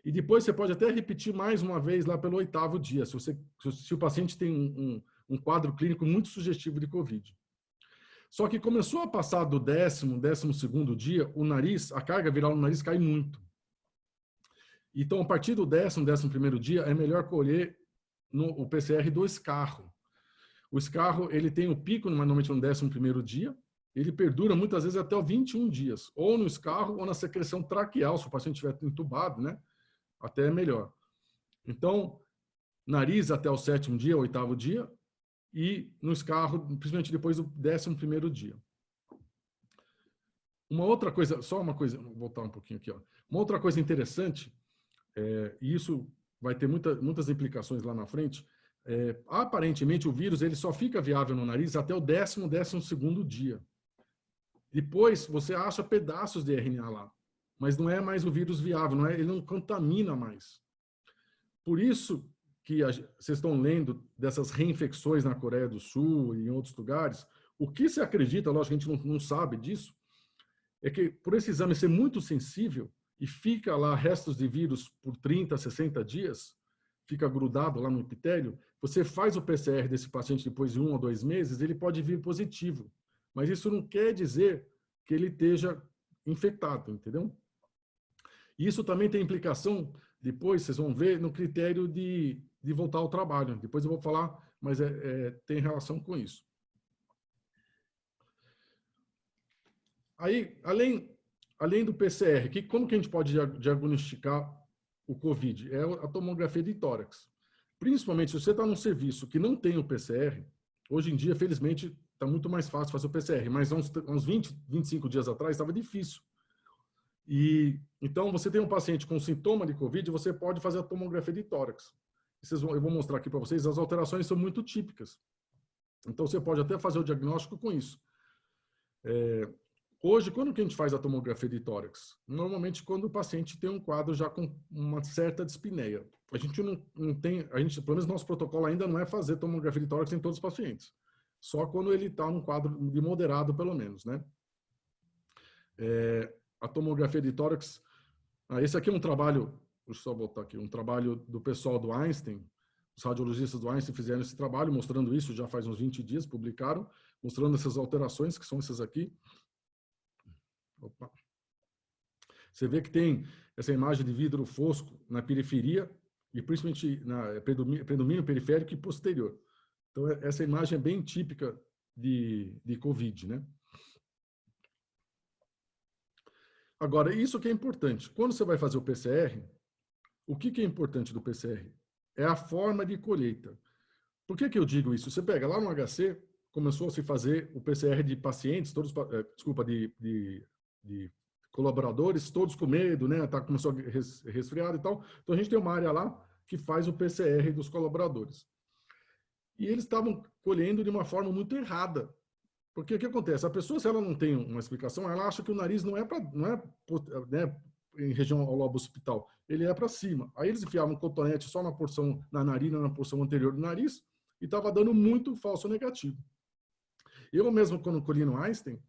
E depois você pode até repetir mais uma vez lá pelo 8º dia, se o paciente tem um quadro clínico muito sugestivo de Covid. Só que começou a passar do 10º, 12º dia, a carga viral no nariz cai muito. Então, a partir do 10º, 11º dia, é melhor colher o PCR do escarro. O escarro, ele tem o pico normalmente no 11º dia, ele perdura muitas vezes até 21 dias, ou no escarro ou na secreção traqueal, se o paciente estiver entubado, né? Até é melhor. Então, nariz até o 7º dia, 8º dia, e no escarro, principalmente depois do 11º dia. Uma outra coisa, só uma coisa, vou voltar um pouquinho aqui, ó. Uma outra coisa interessante, e isso vai ter muitas implicações lá na frente, aparentemente o vírus ele só fica viável no nariz até o 10º, 12º dia. Depois você acha pedaços de RNA lá, mas não é mais o vírus viável, ele não contamina mais. Por isso que vocês estão lendo dessas reinfecções na Coreia do Sul e em outros lugares, o que se acredita, lógico, a gente não sabe disso, é que por esse exame ser muito sensível e fica lá restos de vírus por 30, 60 dias, fica grudado lá no epitélio, você faz o PCR desse paciente depois de 1 ou 2 meses, ele pode vir positivo. Mas isso não quer dizer que ele esteja infectado, entendeu? Isso também tem implicação, depois vocês vão ver, no critério de voltar ao trabalho. Depois eu vou falar, mas tem relação com isso. Aí, além do PCR, como que a gente pode diagnosticar o COVID? É a tomografia de tórax. Principalmente se você está num serviço que não tem o PCR, hoje em dia, felizmente, está muito mais fácil fazer o PCR, mas uns 20, 25 dias atrás estava difícil. E então, você tem um paciente com sintoma de Covid, você pode fazer a tomografia de tórax. Eu vou mostrar aqui para vocês, as alterações são muito típicas. Então, você pode até fazer o diagnóstico com isso. Hoje, quando que a gente faz a tomografia de tórax? Normalmente, quando o paciente tem um quadro já com uma certa dispneia. A gente não tem, pelo menos nosso protocolo ainda não é fazer tomografia de tórax em todos os pacientes. Só quando ele está num quadro de moderado, pelo menos, né? A tomografia de tórax, esse aqui é um trabalho, deixa eu só botar aqui, um trabalho do pessoal do Einstein, os radiologistas do Einstein fizeram esse trabalho, mostrando isso já faz uns 20 dias, publicaram, mostrando essas alterações, que são essas aqui. Opa. Você vê que tem essa imagem de vidro fosco na periferia e principalmente na predomínio periférico e posterior. Então, essa imagem é bem típica de COVID, né? Agora, isso que é importante. Quando você vai fazer o PCR, o que é importante do PCR? É a forma de colheita. Por que eu digo isso? Você pega lá no HC, começou a se fazer o PCR de pacientes, de colaboradores, todos com medo, né? Começou a resfriar e tal. Então, a gente tem uma área lá que faz o PCR dos colaboradores. E eles estavam colhendo de uma forma muito errada. Porque o que acontece? A pessoa, se ela não tem uma explicação, ela acha que o nariz não é né, em região ao lobo occipital, ele é para cima. Aí eles enfiavam um cotonete só na porção, na narina, na porção anterior do nariz, e estava dando muito falso negativo. Eu mesmo, quando colhi no Einstein,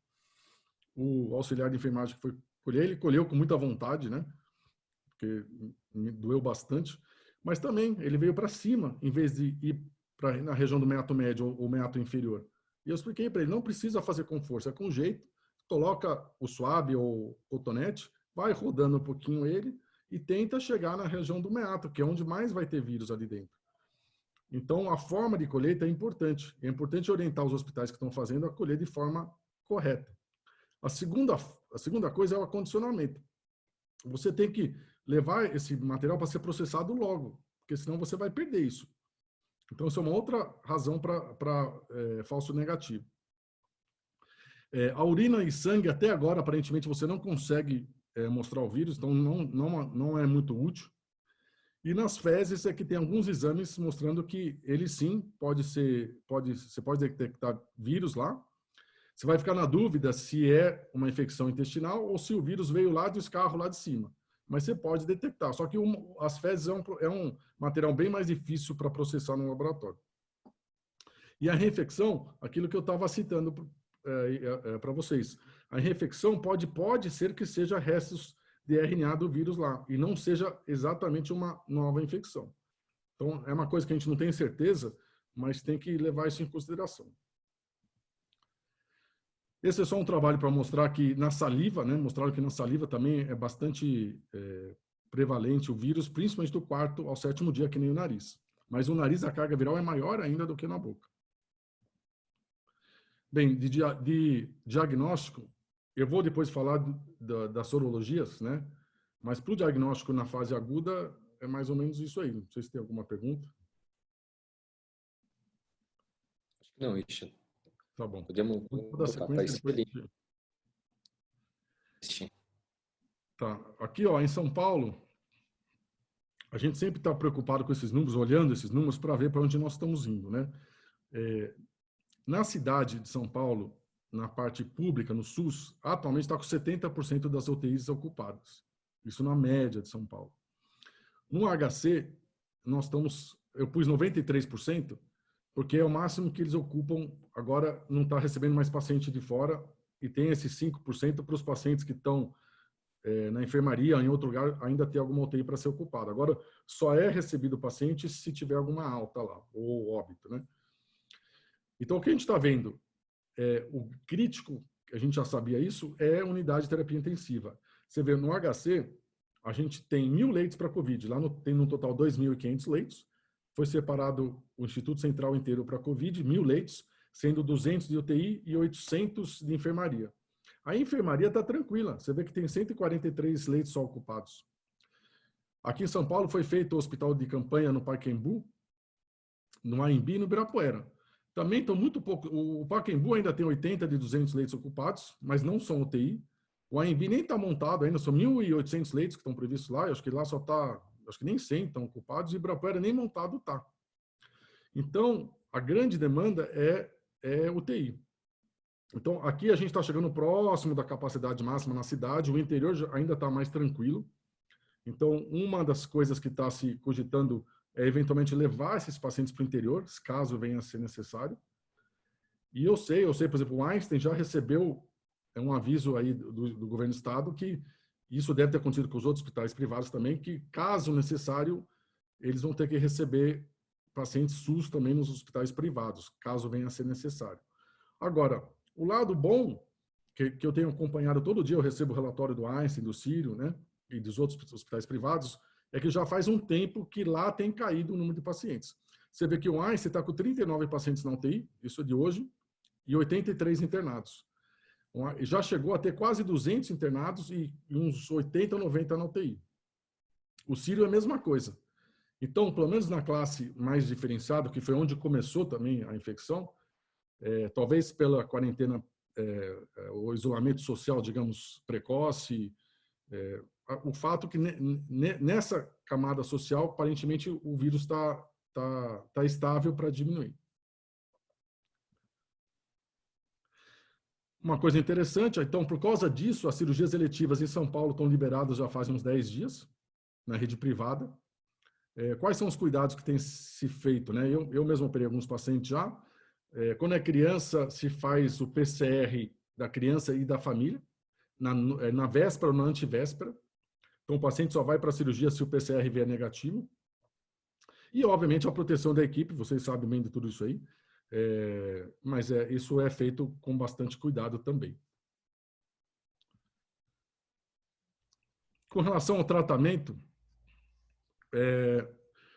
o auxiliar de enfermagem que foi colher, ele colheu com muita vontade, né? Porque me doeu bastante. Mas também ele veio para cima, em vez de ir na região do meato médio ou meato inferior. E eu expliquei para ele, não precisa fazer com força, é com jeito, coloca o suave ou cotonete, vai rodando um pouquinho ele e tenta chegar na região do meato, que é onde mais vai ter vírus ali dentro. Então, a forma de colheita é importante. É importante orientar os hospitais que estão fazendo a colher de forma correta. A segunda coisa é o acondicionamento. Você tem que levar esse material para ser processado logo, porque senão você vai perder isso. Então, isso é uma outra razão para falso negativo. A urina e sangue, até agora, aparentemente, você não consegue mostrar o vírus, então não é muito útil. E nas fezes é que tem alguns exames mostrando que ele sim você pode detectar vírus lá. Você vai ficar na dúvida se é uma infecção intestinal ou se o vírus veio lá do escarro lá de cima. Mas você pode detectar. Só que as fezes é um material bem mais difícil para processar no laboratório. E a reinfecção, aquilo que eu estava citando para vocês. A reinfecção pode ser que seja restos de RNA do vírus lá, e não seja exatamente uma nova infecção. Então, é uma coisa que a gente não tem certeza, mas tem que levar isso em consideração. Esse é só um trabalho para mostrar que na saliva, né, mostraram que na saliva também é bastante prevalente o vírus, principalmente do 4º ao 7º dia, que nem o nariz. Mas o nariz, a carga viral é maior ainda do que na boca. Bem, de diagnóstico, eu vou depois falar das sorologias, né? Mas para o diagnóstico na fase aguda, é mais ou menos isso aí. Não sei se tem alguma pergunta. Acho que não, Richard. Tá bom. Podemos dar sequência depois. Tá. Aqui, ó, em São Paulo, a gente sempre está preocupado com esses números, olhando esses números para ver para onde nós estamos indo, né? Na cidade de São Paulo, na parte pública, no SUS, atualmente está com 70% das UTIs ocupadas. Isso na média de São Paulo. No HC, eu pus 93%, porque é o máximo que eles ocupam. Agora não está recebendo mais paciente de fora e tem esses 5% para os pacientes que estão na enfermaria, em outro lugar, ainda tem alguma UTI para ser ocupada. Agora, só é recebido o paciente se tiver alguma alta lá, ou óbito, né? Então, o que a gente está vendo, o crítico, a gente já sabia isso, é unidade de terapia intensiva. Você vê, no HC, a gente tem 1.000 leitos para Covid. Lá tem no total 2.500 leitos. Foi separado o Instituto Central inteiro para Covid, 1.000 leitos, sendo 200 de UTI e 800 de enfermaria. A enfermaria está tranquila. Você vê que tem 143 leitos só ocupados. Aqui em São Paulo foi feito o hospital de campanha no Pacaembu, no AMB e no Ibirapuera. Também estão muito pouco. O Pacaembu ainda tem 80 de 200 leitos ocupados, mas não são UTI. O AMB nem está montado ainda, são 1.800 leitos que estão previstos lá. Eu acho que lá só está, acho que nem 100 estão ocupados. E Ibirapuera nem montado está. Então, a grande demanda é UTI. Então, aqui a gente está chegando próximo da capacidade máxima na cidade. O interior ainda está mais tranquilo. Então, uma das coisas que está se cogitando é eventualmente levar esses pacientes para o interior, caso venha a ser necessário. E eu sei, por exemplo, o Einstein já recebeu um aviso aí do governo do estado que isso deve ter acontecido com os outros hospitais privados também, que caso necessário, eles vão ter que receber pacientes SUS também nos hospitais privados, caso venha a ser necessário. Agora, o lado bom, que eu tenho acompanhado todo dia, eu recebo o relatório do Einstein, do Sírio, né, e dos outros hospitais privados, é que já faz um tempo que lá tem caído o número de pacientes. Você vê que o Einstein está com 39 pacientes na UTI, isso é de hoje, e 83 internados. Já chegou a ter quase 200 internados e uns 80 ou 90 na UTI. O Sírio é a mesma coisa. Então, pelo menos na classe mais diferenciada, que foi onde começou também a infecção, talvez pela quarentena, o isolamento social, digamos, precoce, o fato que nessa camada social, aparentemente, o vírus está estável para diminuir. Uma coisa interessante, então, por causa disso, as cirurgias eletivas em São Paulo estão liberadas já faz uns 10 dias, na rede privada. Quais são os cuidados que têm se feito, né? Eu mesmo operei alguns pacientes já. Quando é criança, se faz o PCR da criança e da família, na véspera ou na antivéspera. Então, o paciente só vai para a cirurgia se o PCR vier negativo. E, obviamente, a proteção da equipe, vocês sabem bem de tudo isso aí, mas isso é feito com bastante cuidado também. Com relação ao tratamento,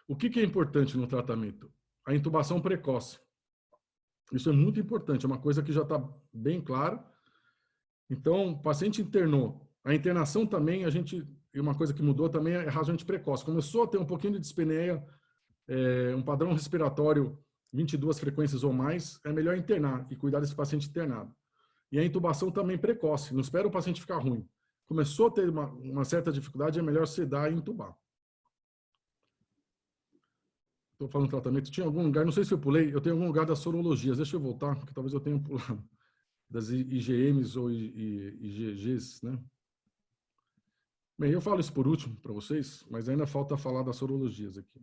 o que é importante no tratamento? A intubação precoce. Isso é muito importante, é uma coisa que já está bem clara. Então, o paciente internou. A internação também, uma coisa que mudou também é razoavelmente precoce. Começou a ter um pouquinho de dispneia, um padrão respiratório, 22 frequências ou mais, é melhor internar e cuidar desse paciente internado. E a intubação também precoce, não espera o paciente ficar ruim. Começou a ter uma certa dificuldade, é melhor sedar e intubar. Estou falando tratamento, tinha algum lugar, não sei se eu pulei, eu tenho algum lugar das sorologias, deixa eu voltar, porque talvez eu tenha pulado, das IgMs ou IgGs, né? Bem, eu falo isso por último para vocês, mas ainda falta falar das sorologias aqui.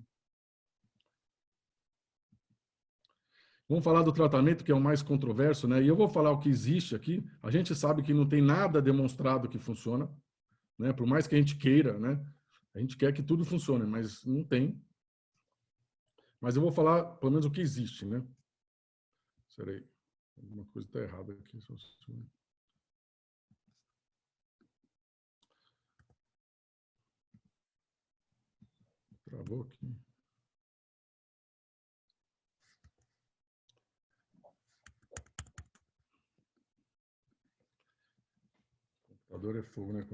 Vamos falar do tratamento, que é o mais controverso, né? E eu vou falar o que existe aqui. A gente sabe que não tem nada demonstrado que funciona, né? Por mais que a gente queira, né? A gente quer que tudo funcione, mas não tem. Mas eu vou falar, pelo menos, o que existe, né? Espera aí. Alguma coisa está errada aqui. Travou aqui. O computador é fogo, né?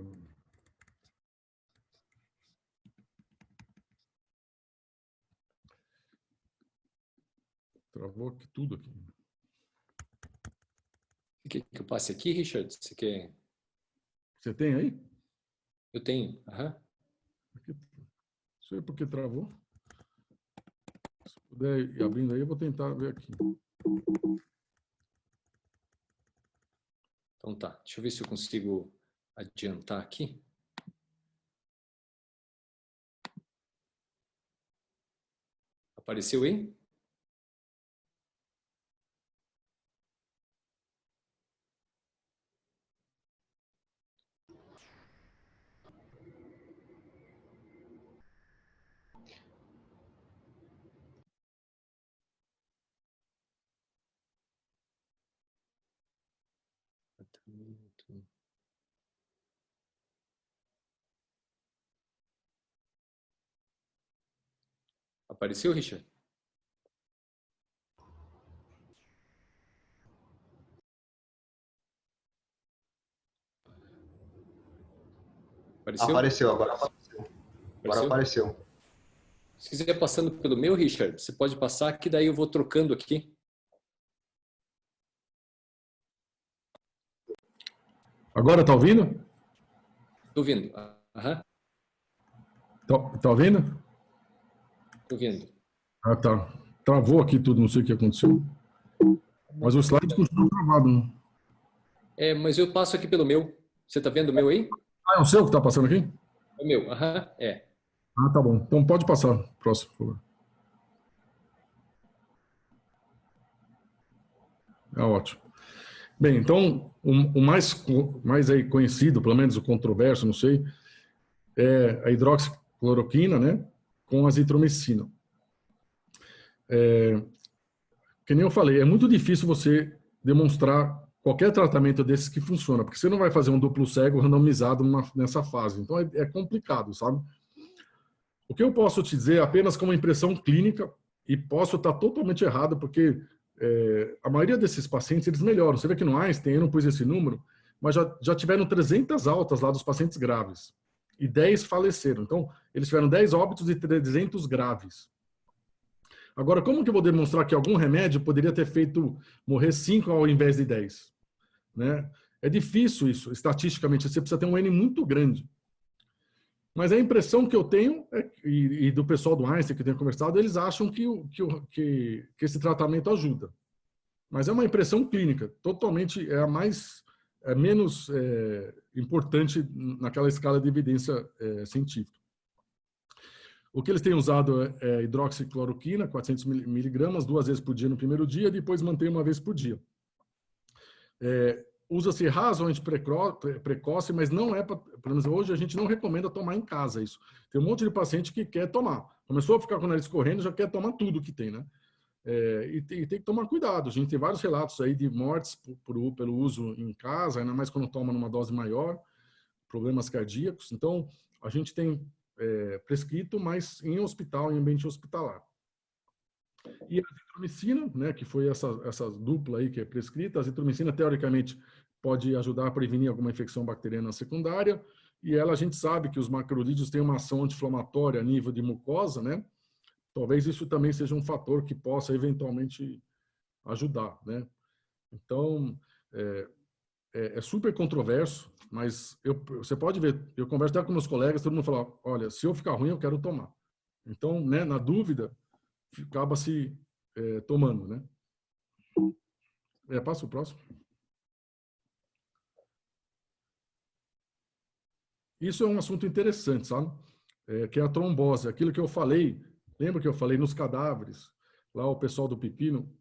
Travou aqui, tudo aqui. Quer que eu passe aqui, Richard? Você quer? Você tem aí? Eu tenho. Aqui. Não sei por que travou. Se puder ir abrindo aí, eu vou tentar ver aqui. Então tá. Deixa eu ver se eu consigo adiantar aqui. Apareceu aí? Apareceu, Richard? Apareceu, agora apareceu. Agora apareceu. Se quiser passando pelo meu, Richard, você pode passar, que daí eu vou trocando aqui. Agora tá ouvindo? Estou ouvindo. Tá ouvindo? Estou ouvindo. Ah, tá. Travou aqui tudo, não sei o que aconteceu. Mas o slide continua travado, né? Mas eu passo aqui pelo meu. Você está vendo o meu aí? Ah, é o seu que está passando aqui? É o meu, é. Ah, tá bom. Então pode passar. Próximo, por favor. É ótimo. Bem, então, o mais aí conhecido, pelo menos o controverso, não sei, é a hidroxicloroquina, né, com azitromicina. Que nem eu falei, é muito difícil você demonstrar qualquer tratamento desses que funciona, porque você não vai fazer um duplo cego randomizado nessa fase. Então, é complicado, sabe? O que eu posso te dizer apenas como impressão clínica, e posso estar totalmente errado, porque a maioria desses pacientes, eles melhoram. Você vê que no Einstein, eu não pus esse número, mas já tiveram 300 altas lá dos pacientes graves, e 10 faleceram. Então, eles tiveram 10 óbitos e 300 graves. Agora, como que eu vou demonstrar que algum remédio poderia ter feito morrer 5 ao invés de 10? Né? É difícil isso, estatisticamente. Você precisa ter um N muito grande. Mas a impressão que eu tenho, e do pessoal do Einstein que eu tenho conversado, eles acham que esse tratamento ajuda. Mas é uma impressão clínica, totalmente, menos importante naquela escala de evidência científica. O que eles têm usado é hidroxicloroquina, 400 miligramas, 2 vezes por dia no primeiro dia, depois mantém 1 vez por dia. usa-se razoavelmente precoce, mas não é para... Pelo menos hoje a gente não recomenda tomar em casa isso. Tem um monte de paciente que quer tomar. Começou a ficar com o nariz correndo, já quer tomar tudo que tem, né? E tem que tomar cuidado. A gente tem vários relatos aí de mortes pelo uso em casa, ainda mais quando toma numa dose maior, problemas cardíacos. Então, a gente tem prescrito, mas em hospital, em ambiente hospitalar. E a azitromicina, né, que foi essa dupla aí que é prescrita, a azitromicina, teoricamente, pode ajudar a prevenir alguma infecção bacteriana secundária, e a gente sabe que os macrolídeos têm uma ação anti-inflamatória a nível de mucosa, né? Talvez isso também seja um fator que possa eventualmente ajudar, né? Então, é super controverso, mas você pode ver, eu converso até com meus colegas, todo mundo fala, olha, se eu ficar ruim, eu quero tomar. Então, né, na dúvida, acaba se tomando, né? Passa o próximo. Isso é um assunto interessante, sabe? Que é a trombose. Aquilo que eu falei, lembra que eu falei nos cadáveres? Lá o pessoal do Pepino,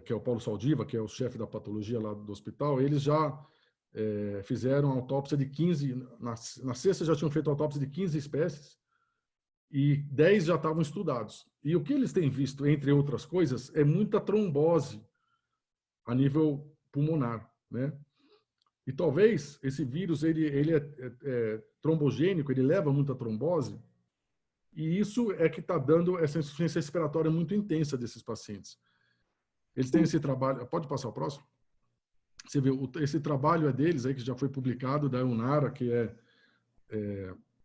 que é o Paulo Saldiva, que é o chefe da patologia lá do hospital, eles já fizeram a autópsia de 15, na sexta já tinham feito a autópsia de 15 espécies e 10 já estavam estudados. E o que eles têm visto, entre outras coisas, é muita trombose a nível pulmonar, né? E talvez esse vírus ele é trombogênico, ele leva muita trombose, e isso é que está dando essa insuficiência respiratória muito intensa desses pacientes. Eles têm esse trabalho... Pode passar o próximo? Você vê, esse trabalho é deles, aí, que já foi publicado, da Eunara, que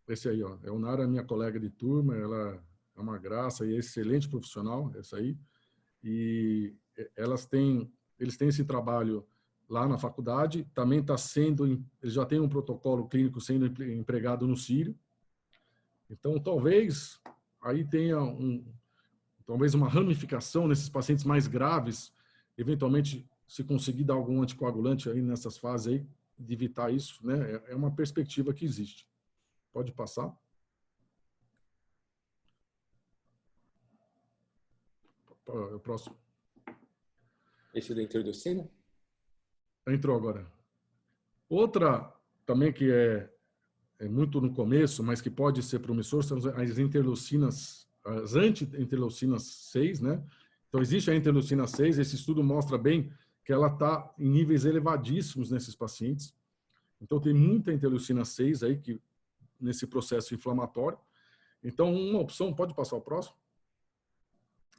esse aí, ó. A Eunara é minha colega de turma, ela é uma graça e é excelente profissional, essa aí. E eles têm esse trabalho lá na faculdade, também está sendo, eles já têm um protocolo clínico sendo empregado no Sírio. Então, talvez aí tenha talvez uma ramificação nesses pacientes mais graves, eventualmente se conseguir dar algum anticoagulante aí nessas fases aí, de evitar isso, né? É uma perspectiva que existe. Pode passar. O próximo. Esse da interdocina? Entrou agora. Outra também que é muito no começo, mas que pode ser promissor, são as interleucinas, as anti-interleucinas 6, né? Então, existe a interleucina 6, esse estudo mostra bem que ela está em níveis elevadíssimos nesses pacientes. Então, tem muita interleucina 6 aí nesse processo inflamatório. Então, uma opção, pode passar o próximo,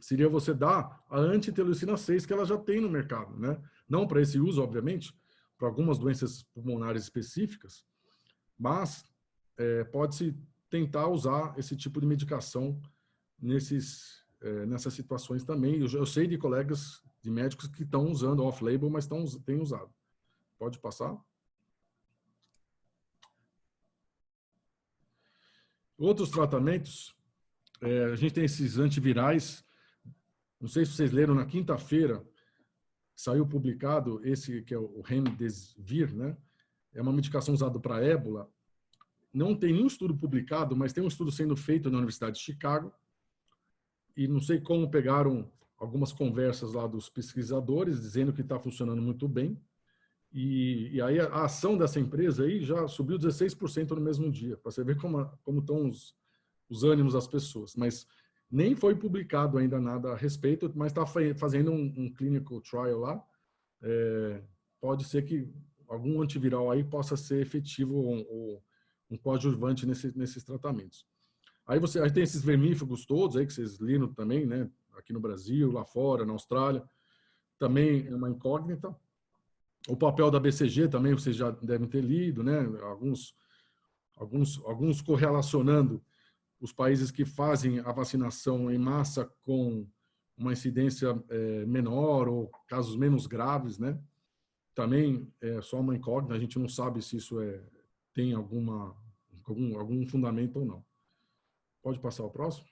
seria você dar a anti-interleucina 6 que ela já tem no mercado, né? Não para esse uso, obviamente, para algumas doenças pulmonares específicas, mas pode-se tentar usar esse tipo de medicação nessas situações também. Eu sei de colegas, de médicos que estão usando off-label, mas têm usado. Pode passar. Outros tratamentos, a gente tem esses antivirais. Não sei se vocês leram, na quinta-feira saiu publicado esse que é o Remdesivir, né? É uma medicação usada para ébola. Não tem nenhum estudo publicado, mas tem um estudo sendo feito na Universidade de Chicago. E não sei como pegaram algumas conversas lá dos pesquisadores dizendo que está funcionando muito bem. E aí a ação dessa empresa aí já subiu 16% no mesmo dia, para você ver como estão os ânimos das pessoas. Mas nem foi publicado ainda nada a respeito, mas está fazendo um clinical trial lá. Pode ser que algum antiviral aí possa ser efetivo ou um coadjuvante nesses tratamentos. Aí tem esses vermífugos todos aí que vocês leram também, né? Aqui no Brasil, lá fora, na Austrália. Também é uma incógnita. O papel da BCG também vocês já devem ter lido, né? Alguns correlacionando os países que fazem a vacinação em massa com uma incidência menor ou casos menos graves, né? Também é só uma incógnita, a gente não sabe se isso tem algum fundamento ou não. Pode passar o próximo?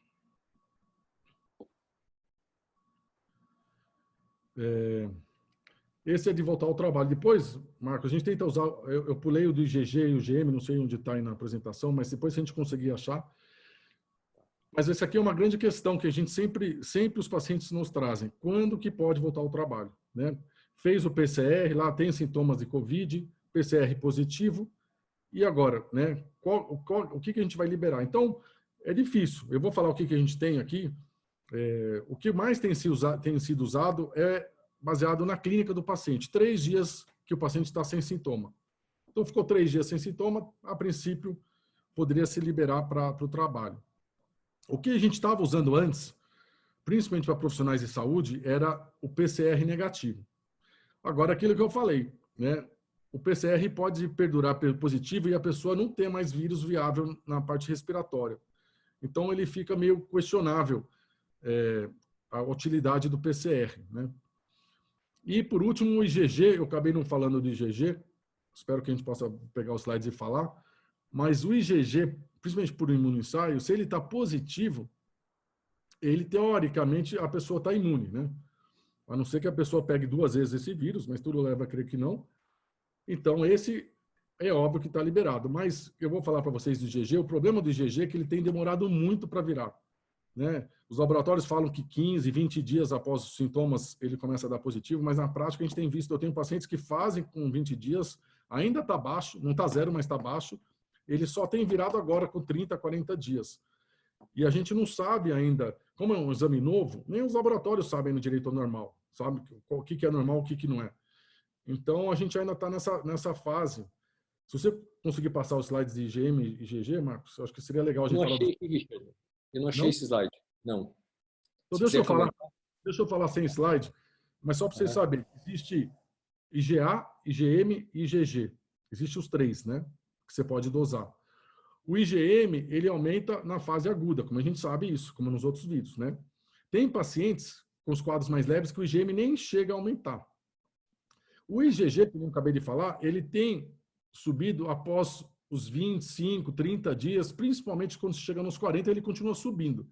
Esse é de voltar ao trabalho. Depois, Marcos, a gente tenta usar... Eu pulei o do IgG e o IgM, não sei onde está aí na apresentação, mas depois se a gente conseguir achar. Mas essa aqui é uma grande questão que a gente sempre os pacientes nos trazem. Quando que pode voltar ao trabalho, né? fez o PCR, lá tem sintomas de Covid, PCR positivo, e agora, né? O que a gente vai liberar? Então, é difícil. Eu vou falar o que a gente tem aqui. O que mais tem sido usado é baseado na clínica do paciente. 3 dias que o paciente está sem sintoma. Então, ficou 3 dias sem sintoma, a princípio, poderia se liberar para o trabalho. O que a gente estava usando antes, principalmente para profissionais de saúde, era o PCR negativo. Agora, aquilo que eu falei, né? O PCR pode perdurar positivo e a pessoa não ter mais vírus viável na parte respiratória. Então, ele fica meio questionável a utilidade do PCR, né? E, por último, o IgG, eu acabei não falando do IgG, espero que a gente possa pegar os slides e falar, mas o IgG, principalmente por imunoensaio, se ele está positivo, ele, teoricamente, a pessoa está imune, né? A não ser que a pessoa pegue 2 vezes esse vírus, mas tudo leva a crer que não. Então, esse é óbvio que está liberado. Mas eu vou falar para vocês do IgG. O problema do IgG é que ele tem demorado muito para virar, né? Os laboratórios falam que 15, 20 dias após os sintomas ele começa a dar positivo, mas na prática a gente tem visto, eu tenho pacientes que fazem com 20 dias, ainda está baixo, não está 0, mas está baixo. Ele só tem virado agora com 30, 40 dias. E a gente não sabe ainda, como é um exame novo, nem os laboratórios sabem no direito ao normal, sabe o que é normal, o que não é. Então, a gente ainda está nessa fase. Se você conseguir passar os slides de IgM e IgG, Marcos, eu acho que seria legal a gente falar. Eu não achei esse slide, não. Então, deixa eu falar sem slide, mas só para vocês saberem, existe IgA, IgM e IgG. Existem os 3, né? Que você pode dosar. O IgM, ele aumenta na fase aguda, como a gente sabe isso, como nos outros vídeos, né? Tem pacientes com os quadros mais leves que o IgM nem chega a aumentar. O IgG, que eu acabei de falar, ele tem subido após os 25, 30 dias, principalmente quando chega nos 40, ele continua subindo.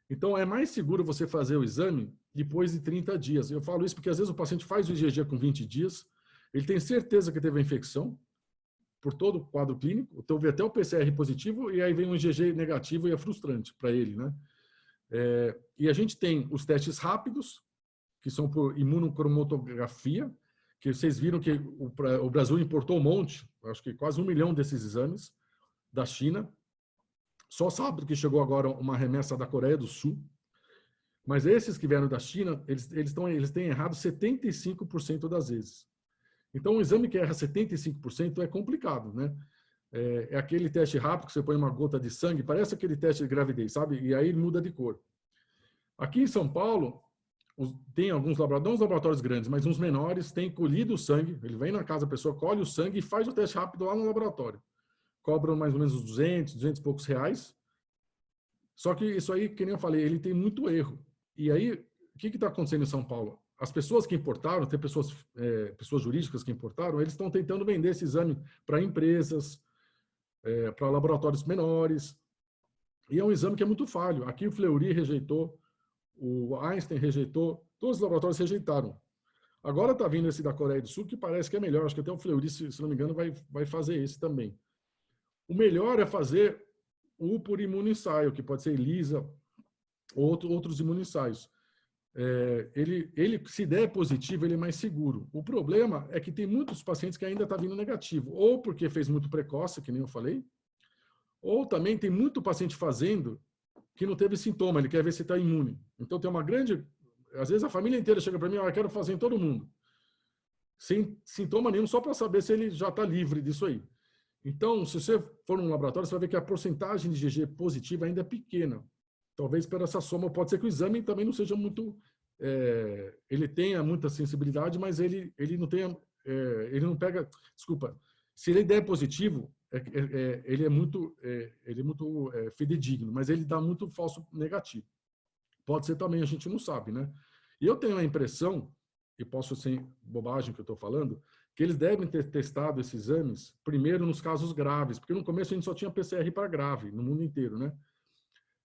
Então, é mais seguro você fazer o exame depois de 30 dias. Eu falo isso porque, às vezes, o paciente faz o IgG com 20 dias, ele tem certeza que teve a infecção, por todo o quadro clínico, então vê até o PCR positivo e aí vem um IgG negativo e é frustrante para ele, né? E a gente tem os testes rápidos, que são por imunocromatografia, que vocês viram que o Brasil importou um monte, acho que quase 1 milhão desses exames da China. Só sábado que chegou agora uma remessa da Coreia do Sul. Mas esses que vieram da China, eles têm errado 75% das vezes. Então, um exame que erra 75% é complicado, né? É aquele teste rápido que você põe uma gota de sangue, parece aquele teste de gravidez, sabe? E aí ele muda de cor. Aqui em São Paulo, tem alguns laboratórios, não os laboratórios grandes, mas uns menores, têm colhido o sangue. Ele vem na casa, a pessoa colhe o sangue e faz o teste rápido lá no laboratório. Cobram mais ou menos uns 200 e poucos reais. Só que isso aí, que nem eu falei, ele tem muito erro. E aí, o que está acontecendo em São Paulo? As pessoas que importaram, tem pessoas jurídicas que importaram, eles estão tentando vender esse exame para empresas, para laboratórios menores. E é um exame que é muito falho. Aqui o Fleury rejeitou, o Einstein rejeitou, todos os laboratórios rejeitaram. Agora está vindo esse da Coreia do Sul, que parece que é melhor. Acho que até o Fleury, se não me engano, vai fazer esse também. O melhor é fazer o por imunoensaio, que pode ser ELISA ou outros imunoensaios. Ele, se der positivo, ele é mais seguro. O problema é que tem muitos pacientes que ainda está vindo negativo, ou porque fez muito precoce, que nem eu falei, ou também tem muito paciente fazendo que não teve sintoma, ele quer ver se está imune. Então tem uma grande... Às vezes a família inteira chega para mim, eu quero fazer em todo mundo, sem sintoma nenhum, só para saber se ele já está livre disso aí. Então, se você for num laboratório, você vai ver que a porcentagem de IgG positiva ainda é pequena. Talvez por essa soma, pode ser que o exame também não seja muito... ele tenha muita sensibilidade, mas ele não tenha... ele não pega... Desculpa. Se ele der positivo, ele é muito fidedigno, mas ele dá muito falso negativo. Pode ser também, a gente não sabe, né? E eu tenho a impressão, e posso ser bobagem que eu estou falando, que eles devem ter testado esses exames primeiro nos casos graves, porque no começo a gente só tinha PCR para grave, no mundo inteiro, né?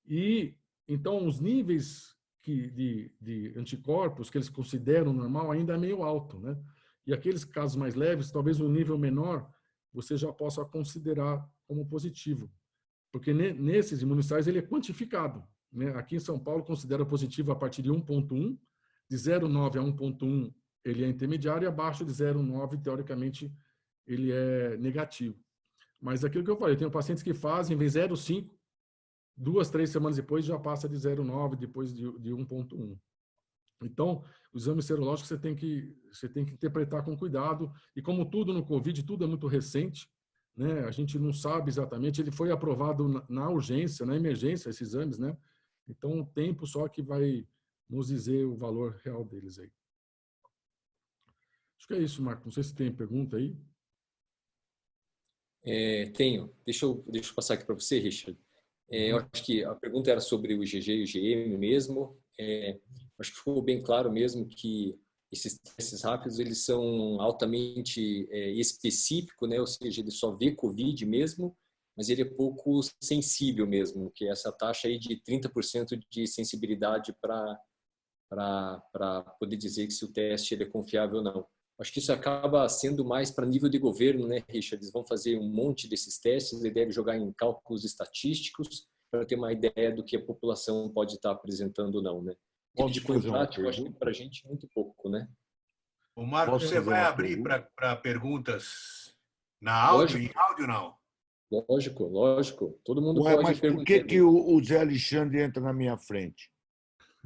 E, então, os níveis de anticorpos que eles consideram normal ainda é meio alto, né? E aqueles casos mais leves, talvez um nível menor, você já possa considerar como positivo. Porque nesses imunoensaios ele é quantificado, né? Aqui em São Paulo considera positivo a partir de 1.1, de 0,9 a 1.1 ele é intermediário e abaixo de 0,9, teoricamente, ele é negativo. Mas aquilo que eu falei, eu tenho pacientes que fazem, em vez de 0,5, 2, 3 semanas depois já passa de 0,9, depois de 1,1. Então, o exame serológico você tem que interpretar com cuidado. E como tudo no Covid, tudo é muito recente, né? A gente não sabe exatamente. Ele foi aprovado na urgência, na emergência, esses exames, né? Então, o tempo só que vai nos dizer o valor real deles aí. Acho que é isso, Marco. Não sei se tem pergunta aí. Tenho. Deixa eu passar aqui para você, Richard. Eu acho que a pergunta era sobre o IgG e o IgM mesmo. Acho que ficou bem claro mesmo que esses testes rápidos eles são altamente específicos, né? Ou seja, ele só vê COVID mesmo, mas ele é pouco sensível mesmo, que é essa taxa aí de 30% de sensibilidade para poder dizer que se o teste ele é confiável ou não. Acho que isso acaba sendo mais para nível de governo, né, Richard? Eles vão fazer um monte desses testes, ele deve jogar em cálculos estatísticos para ter uma ideia do que a população pode estar apresentando ou não, né? Tipo de cunho prático, acho que para a gente é muito pouco, né? O Marco, você vai abrir para perguntas na áudio? Em áudio, não? Lógico. Todo mundo pode mas perguntar. Por que o Zé Alexandre entra na minha frente?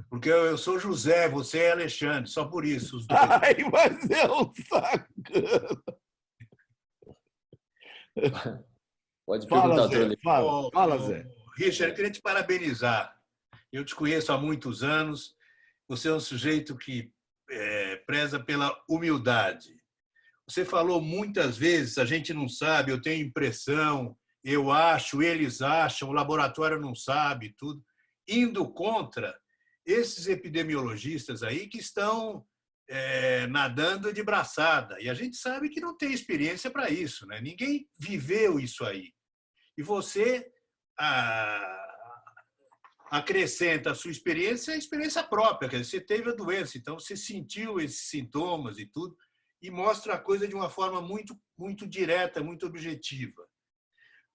Porque eu sou José, você é Alexandre, só por isso. Os dois. Ai, mas é um sacana. Pode perguntar, Zé, fala, Zé. Richard, eu queria te parabenizar. Eu te conheço há muitos anos. Você é um sujeito que preza pela humildade. Você falou muitas vezes, a gente não sabe, eu tenho impressão, eu acho, eles acham, o laboratório não sabe, tudo. Indo contra esses epidemiologistas aí que estão nadando de braçada. E a gente sabe que não tem experiência para isso, né? Ninguém viveu isso aí. E você acrescenta a sua experiência, a experiência própria. Quer dizer, você teve a doença, então você sentiu esses sintomas e tudo, e mostra a coisa de uma forma muito, muito direta, muito objetiva.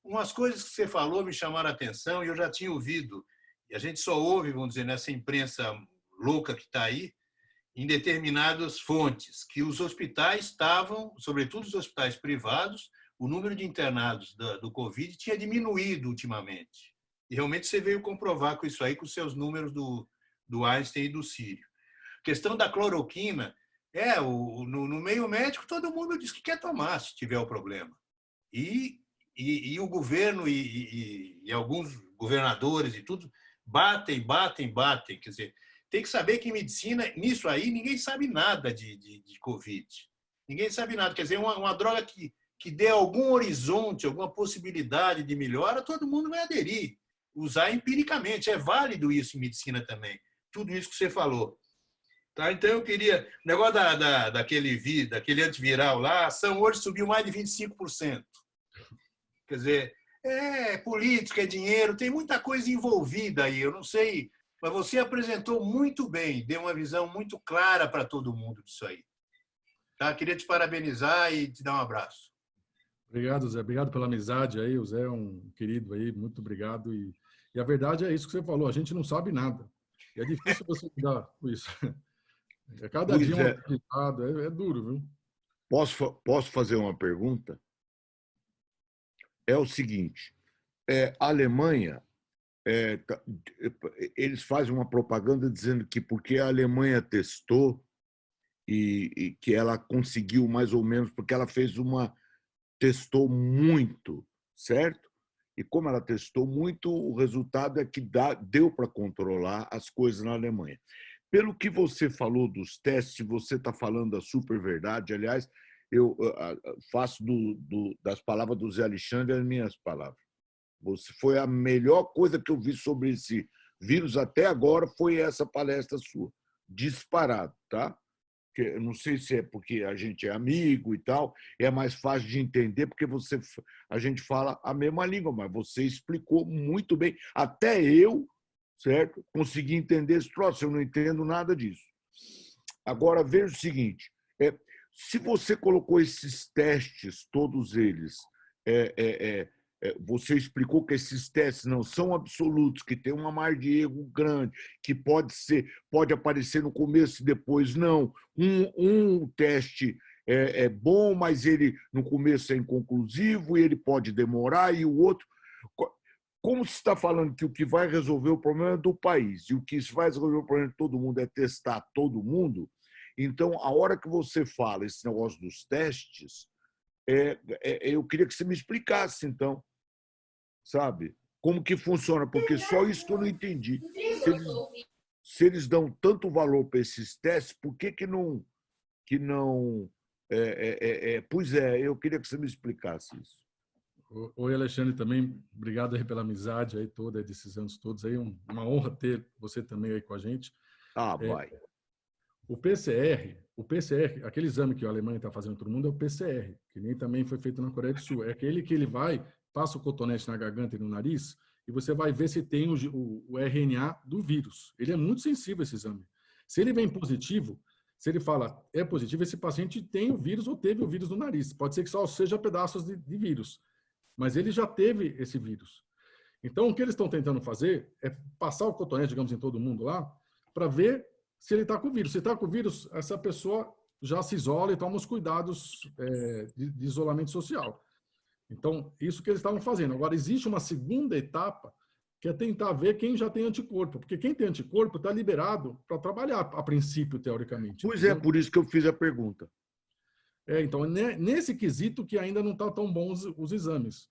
Umas coisas que você falou me chamaram a atenção e eu já tinha ouvido, e a gente só ouve, vamos dizer, nessa imprensa louca que está aí, em determinadas fontes, que os hospitais estavam, sobretudo os hospitais privados, o número de internados do Covid tinha diminuído ultimamente. E realmente você veio comprovar com isso aí, com os seus números do Einstein e do Círio. A questão da cloroquina, no meio médico todo mundo diz que quer tomar se tiver o problema. E o governo e alguns governadores e tudo batem. Quer dizer, tem que saber que em medicina, nisso aí, ninguém sabe nada de Covid. Ninguém sabe nada. Quer dizer, uma droga que dê algum horizonte, alguma possibilidade de melhora, todo mundo vai aderir. Usar empiricamente. É válido isso em medicina também. Tudo isso que você falou. Tá? Então, eu queria... O negócio daquele antiviral lá, a ação hoje subiu mais de 25%. Quer dizer, política, é dinheiro, tem muita coisa envolvida aí. Eu não sei, mas você apresentou muito bem, deu uma visão muito clara para todo mundo disso aí. Tá? Queria te parabenizar e te dar um abraço. Obrigado, Zé. Obrigado pela amizade aí. O Zé é um querido aí. Muito obrigado. E a verdade é isso que você falou. A gente não sabe nada. E é difícil você lidar com isso. Cada dia um aprendizado. É duro, viu? Posso fazer uma pergunta? É o seguinte. A Alemanha, eles fazem uma propaganda dizendo que porque a Alemanha testou e que ela conseguiu mais ou menos, porque ela testou muito, certo? E como ela testou muito, o resultado é que deu para controlar as coisas na Alemanha. Pelo que você falou dos testes, você está falando da super verdade. Aliás, eu faço das palavras do Zé Alexandre as minhas palavras. Você foi a melhor coisa que eu vi sobre esse vírus até agora, foi essa palestra sua. Disparado, tá? Eu não sei se é porque a gente é amigo e tal, é mais fácil de entender porque a gente fala a mesma língua, mas você explicou muito bem. Até eu, certo? Consegui entender esse troço, eu não entendo nada disso. Agora, veja o seguinte, se você colocou esses testes, todos eles, você explicou que esses testes não são absolutos, que tem uma margem de erro grande, que pode aparecer no começo e depois não. Um teste é bom, mas ele no começo é inconclusivo e ele pode demorar, e o outro... Como se está falando que o que vai resolver o problema é do país e o que vai resolver o problema de todo mundo é testar todo mundo, então, a hora que você fala esse negócio dos testes, eu queria que você me explicasse, então, sabe? Como que funciona, porque só isso que eu não entendi. Se eles dão tanto valor para esses testes, por que não... Pois eu queria que você me explicasse isso. Oi, Alexandre, também obrigado aí pela amizade aí toda, desses anos todos aí, uma honra ter você também aí com a gente. Vai. O PCR, aquele exame que a Alemanha está fazendo todo mundo é o PCR, que nem também foi feito na Coreia do Sul. É aquele que ele vai, passa o cotonete na garganta e no nariz e você vai ver se tem o RNA do vírus. Ele é muito sensível esse exame. Se ele vem positivo, se ele fala é positivo, esse paciente tem o vírus ou teve o vírus no nariz. Pode ser que só seja pedaços de vírus, mas ele já teve esse vírus. Então, o que eles estão tentando fazer é passar o cotonete, digamos, em todo mundo lá, para ver se ele está com o vírus. Se está com o vírus, essa pessoa já se isola e toma os cuidados de isolamento social. Então, isso que eles estavam fazendo. Agora, existe uma segunda etapa, que é tentar ver quem já tem anticorpo. Porque quem tem anticorpo está liberado para trabalhar, a princípio, teoricamente. Pois é, por isso que eu fiz a pergunta. Então, nesse quesito que ainda não está tão bons os exames.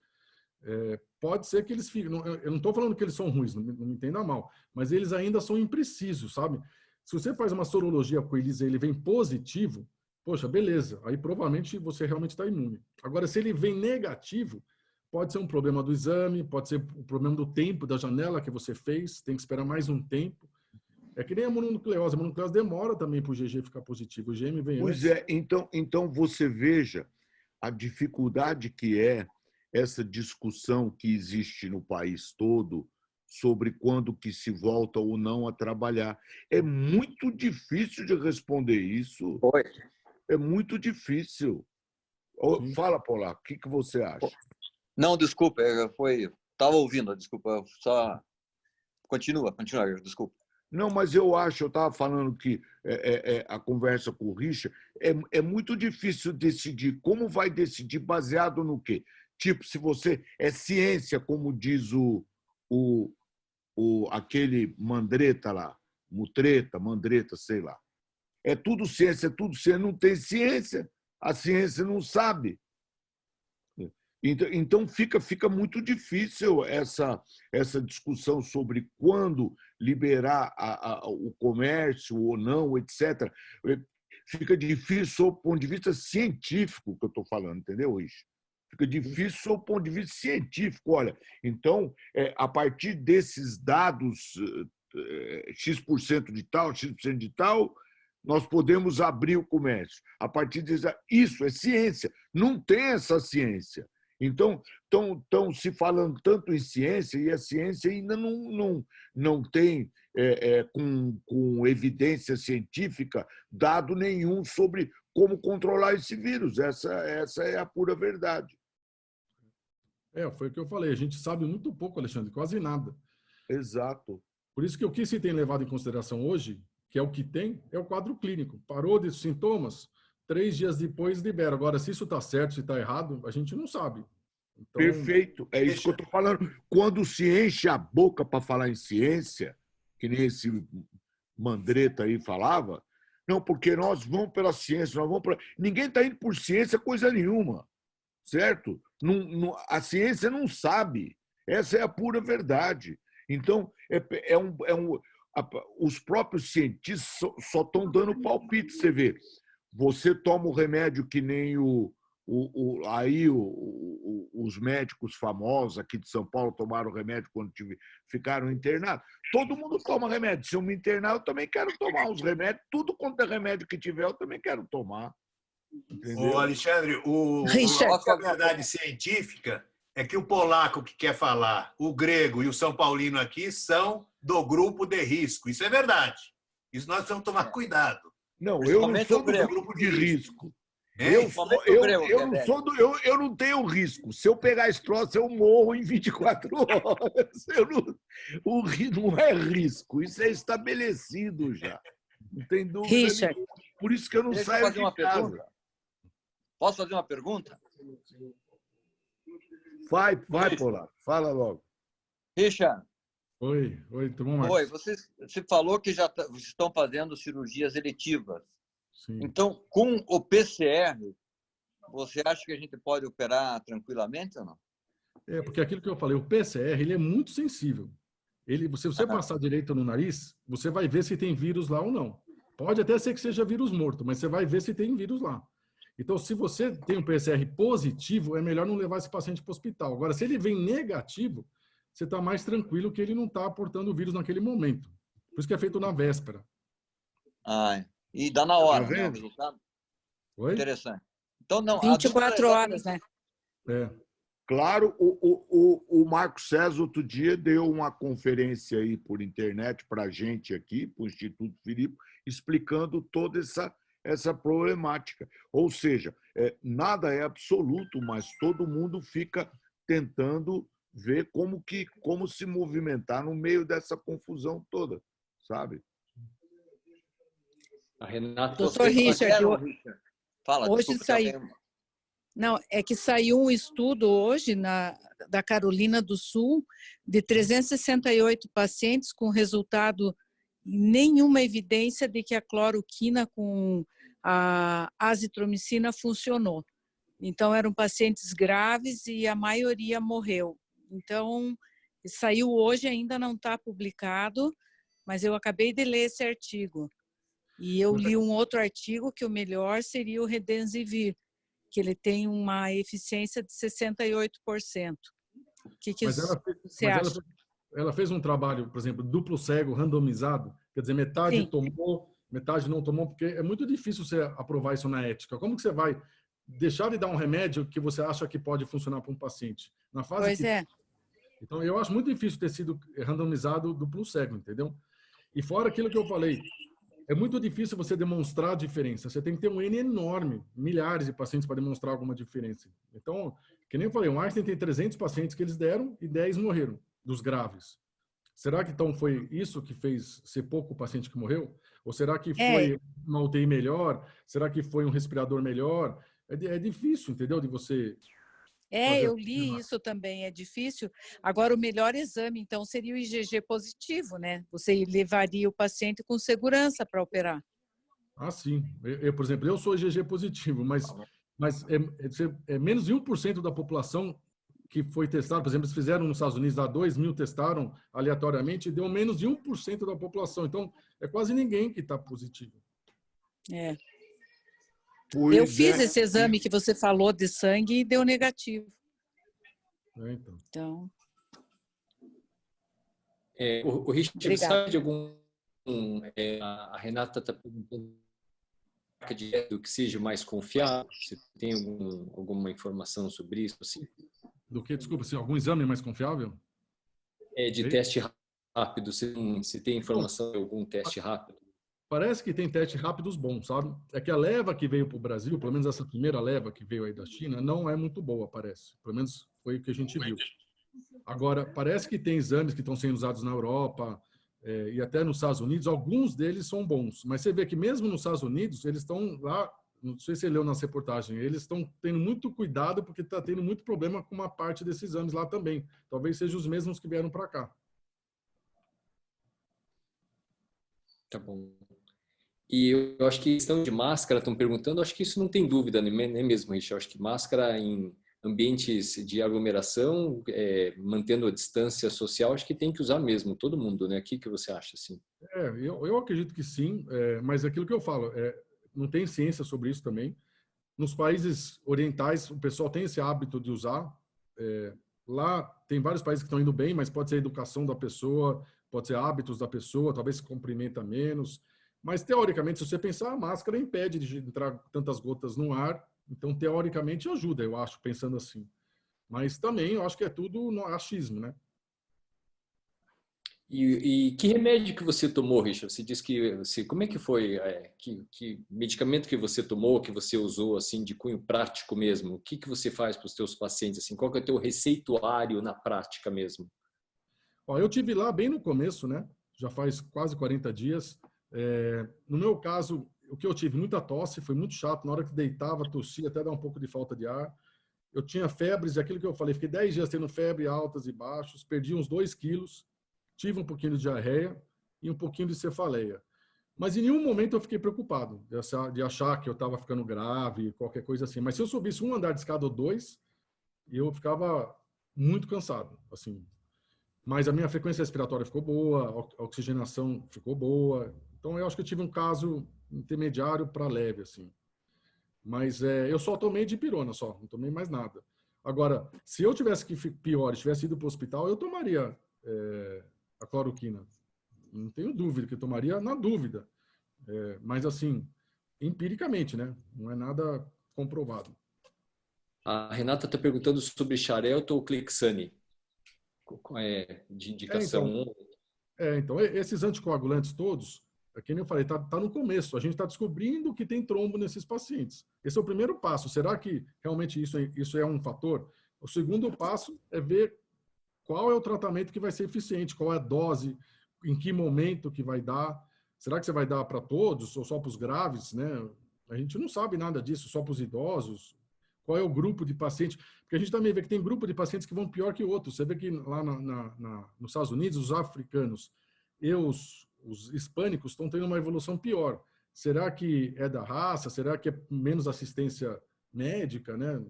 Pode ser que eles fiquem... Eu não estou falando que eles são ruins, não me entenda mal, mas eles ainda são imprecisos, sabe? Se você faz uma sorologia com eles e ele vem positivo, poxa, beleza, aí provavelmente você realmente está imune. Agora, se ele vem negativo, pode ser um problema do exame, pode ser um problema do tempo, da janela que você fez, tem que esperar mais um tempo. É que nem a mononucleose demora também para o GG ficar positivo, o GM vem antes. Então você veja a dificuldade que é essa discussão que existe no país todo sobre quando que se volta ou não a trabalhar. É muito difícil de responder isso. Oi. É muito difícil. Fala, Paula, o que você acha? Não, desculpa, estava ouvindo, desculpa, só... Continua, desculpa. Não, mas eu estava falando que a conversa com o Richard é muito difícil decidir. Como vai decidir baseado no quê? Tipo, se você... É ciência, como diz aquele Mandretta lá, Mandretta, sei lá. É tudo ciência, não tem ciência. A ciência não sabe. Então fica muito difícil essa discussão sobre quando liberar o comércio ou não, etc. Fica difícil do ponto de vista científico que eu estou falando, entendeu, Rich? Fica difícil do ponto de vista científico. Olha, então, a partir desses dados, X% de tal, X% de tal, nós podemos abrir o comércio. A partir disso, isso é ciência. Não tem essa ciência. Então, estão se falando tanto em ciência, e a ciência ainda não tem, com evidência científica, dado nenhum sobre como controlar esse vírus. Essa é a pura verdade. Foi o que eu falei. A gente sabe muito pouco, Alexandre, quase nada. Exato. Por isso que o que se tem levado em consideração hoje, que é o que tem, é o quadro clínico. Parou de sintomas, 3 dias depois libera. Agora, se isso está certo, se está errado, a gente não sabe. Então... Perfeito. É isso que eu estou falando. Quando se enche a boca para falar em ciência, que nem esse Mandretta aí falava, não, porque nós vamos pela ciência, ninguém está indo por ciência coisa nenhuma, certo? A ciência não sabe. Essa é a pura verdade. Então, os próprios cientistas só estão dando palpite. Você vê, você toma o remédio que nem os médicos famosos aqui de São Paulo tomaram remédio quando ficaram internados. Todo mundo toma remédio. Se eu me internar, eu também quero tomar os remédios. Tudo quanto é remédio que tiver, eu também quero tomar. Entendeu? Ô, Alexandre, a verdade científica é que o polaco que quer falar, o grego e o São Paulino aqui são do grupo de risco. Isso é verdade. Isso nós precisamos tomar cuidado. Não, eu não sou do grupo de risco. Eu não tenho risco. Se eu pegar esse troço, eu morro em 24 horas. Não é risco, isso é estabelecido já. Não tem dúvida Richard, nenhuma. Por isso que eu não saio de casa. Pergunta. Posso fazer uma pergunta? Vai, Polar, fala logo. Richard. Oi, tudo bom, Oi, você falou que já estão fazendo cirurgias eletivas. Sim. Então, com o PCR, você acha que a gente pode operar tranquilamente ou não? Porque aquilo que eu falei, o PCR, ele é muito sensível. Se você passar direito no nariz, você vai ver se tem vírus lá ou não. Pode até ser que seja vírus morto, mas você vai ver se tem vírus lá. Então, se você tem um PCR positivo, é melhor não levar esse paciente para o hospital. Agora, se ele vem negativo, você está mais tranquilo que ele não está aportando o vírus naquele momento. Por isso que é feito na véspera. E dá na hora, Tá vendo? né, o resultado? Oi? Interessante. Então, não, 24 horas, né? Claro, o Marco César outro dia deu uma conferência aí por internet para a gente aqui, para o Instituto Filipe, explicando toda essa problemática. Ou seja, nada é absoluto, mas todo mundo fica tentando ver como se movimentar no meio dessa confusão toda, sabe? A Renata... Doutor Richard, Fala, hoje desculpa, saiu... Não, é que saiu um estudo hoje da Carolina do Sul de 368 pacientes com resultado, nenhuma evidência de que a cloroquina com a azitromicina funcionou. Então, eram pacientes graves e a maioria morreu. Então, saiu hoje, ainda não está publicado, mas eu acabei de ler esse artigo. E eu li um outro artigo que o melhor seria o Redensivir, que ele tem uma eficiência de 68%. O que você acha? Ela fez um trabalho, por exemplo, duplo cego, randomizado, quer dizer, metade Sim. tomou, metade não tomou, porque é muito difícil você aprovar isso na ética. Como que você vai deixar de dar um remédio que você acha que pode funcionar para um paciente? Na fase Pois é. Então, eu acho muito difícil ter sido randomizado duplo cego, entendeu? E fora aquilo que eu falei, é muito difícil você demonstrar a diferença. Você tem que ter um N enorme, milhares de pacientes para demonstrar alguma diferença. Então, que nem eu falei, o Einstein tem 300 pacientes que eles deram e 10 morreram, dos graves. Será que então foi isso que fez ser pouco o paciente que morreu? Ou será que foi uma UTI melhor? Será que foi um respirador melhor? É difícil, entendeu? De você... Eu li isso também, é difícil. Agora, o melhor exame, então, seria o IgG positivo, né? Você levaria o paciente com segurança para operar. Sim. Por exemplo, eu sou IgG positivo, mas é menos de 1% da população que foi testada. Por exemplo, eles fizeram nos Estados Unidos, 2.000 testaram aleatoriamente e deu menos de 1% da população. Então, é quase ninguém que está positivo. Eu fiz esse exame que você falou de sangue e deu negativo. Então... o Richard, sabe de algum... a Renata está perguntando do que seja mais confiável? Você tem alguma informação sobre isso? Assim? Do que? Desculpa, se algum exame é mais confiável? De teste rápido. Se tem informação de algum teste rápido? Parece que tem testes rápidos bons, sabe? É que a leva que veio para o Brasil, pelo menos essa primeira leva que veio aí da China, não é muito boa, parece. Pelo menos foi o que a gente viu. Agora, parece que tem exames que estão sendo usados na Europa e até nos Estados Unidos, alguns deles são bons. Mas você vê que mesmo nos Estados Unidos, eles estão lá, não sei se você leu nas reportagens, eles estão tendo muito cuidado porque está tendo muito problema com uma parte desses exames lá também. Talvez sejam os mesmos que vieram para cá. Tá bom. E eu acho que questão de máscara, estão perguntando, acho que isso não tem dúvida, não é mesmo, Richard? Eu acho que máscara em ambientes de aglomeração, mantendo a distância social, acho que tem que usar mesmo, todo mundo, né? O que você acha, assim? Eu acredito que sim, mas aquilo que eu falo, não tem ciência sobre isso também. Nos países orientais, o pessoal tem esse hábito de usar. Lá tem vários países que estão indo bem, mas pode ser a educação da pessoa, pode ser hábitos da pessoa, talvez se cumprimenta menos. Mas, teoricamente, se você pensar, a máscara impede de entrar tantas gotas no ar. Então, teoricamente, ajuda, eu acho, pensando assim. Mas também, eu acho que é tudo no achismo, né? E que remédio que você tomou, Richard? Você disse que como é que foi? Que medicamento que você tomou, que você usou assim de cunho prático mesmo? O que você faz para os teus pacientes assim? Qual que é o teu receituário na prática mesmo? Ó, eu tive lá bem no começo, né? Já faz quase 40 dias. No meu caso, o que eu tive muita tosse, foi muito chato. Na hora que deitava, tossia, até dar um pouco de falta de ar. Eu tinha febres, e aquilo que eu falei, fiquei 10 dias tendo febre altas e baixos, perdi uns 2 quilos. Tive um pouquinho de diarreia e um pouquinho de cefaleia. Mas em nenhum momento eu fiquei preocupado de achar que eu estava ficando grave, qualquer coisa assim. Mas se eu subisse um andar de escada ou 2, eu ficava muito cansado, assim. Mas a minha frequência respiratória ficou boa, a oxigenação ficou boa. Então eu acho que eu tive um caso intermediário para leve, assim. Mas eu só tomei dipirona, só, não tomei mais nada. Agora, se eu tivesse que pior, tivesse ido para o hospital, eu tomaria a cloroquina. Não tenho dúvida que eu tomaria, na dúvida. Mas, assim, empiricamente, né? Não é nada comprovado. A Renata está perguntando sobre Xarelto ou Clexane, de indicação 1. Então, esses anticoagulantes todos, como eu falei, tá no começo. A gente está descobrindo que tem trombo nesses pacientes. Esse é o primeiro passo. Será que realmente isso é um fator? O segundo passo é ver qual é o tratamento que vai ser eficiente, qual é a dose, em que momento que vai dar. Será que você vai dar para todos ou só para os graves, né? A gente não sabe nada disso, só para os idosos. Qual é o grupo de pacientes? Porque a gente também vê que tem grupo de pacientes que vão pior que outros. Você vê que lá nos Estados Unidos, os africanos e os hispânicos estão tendo uma evolução pior. Será que é da raça? Será que é menos assistência médica, né?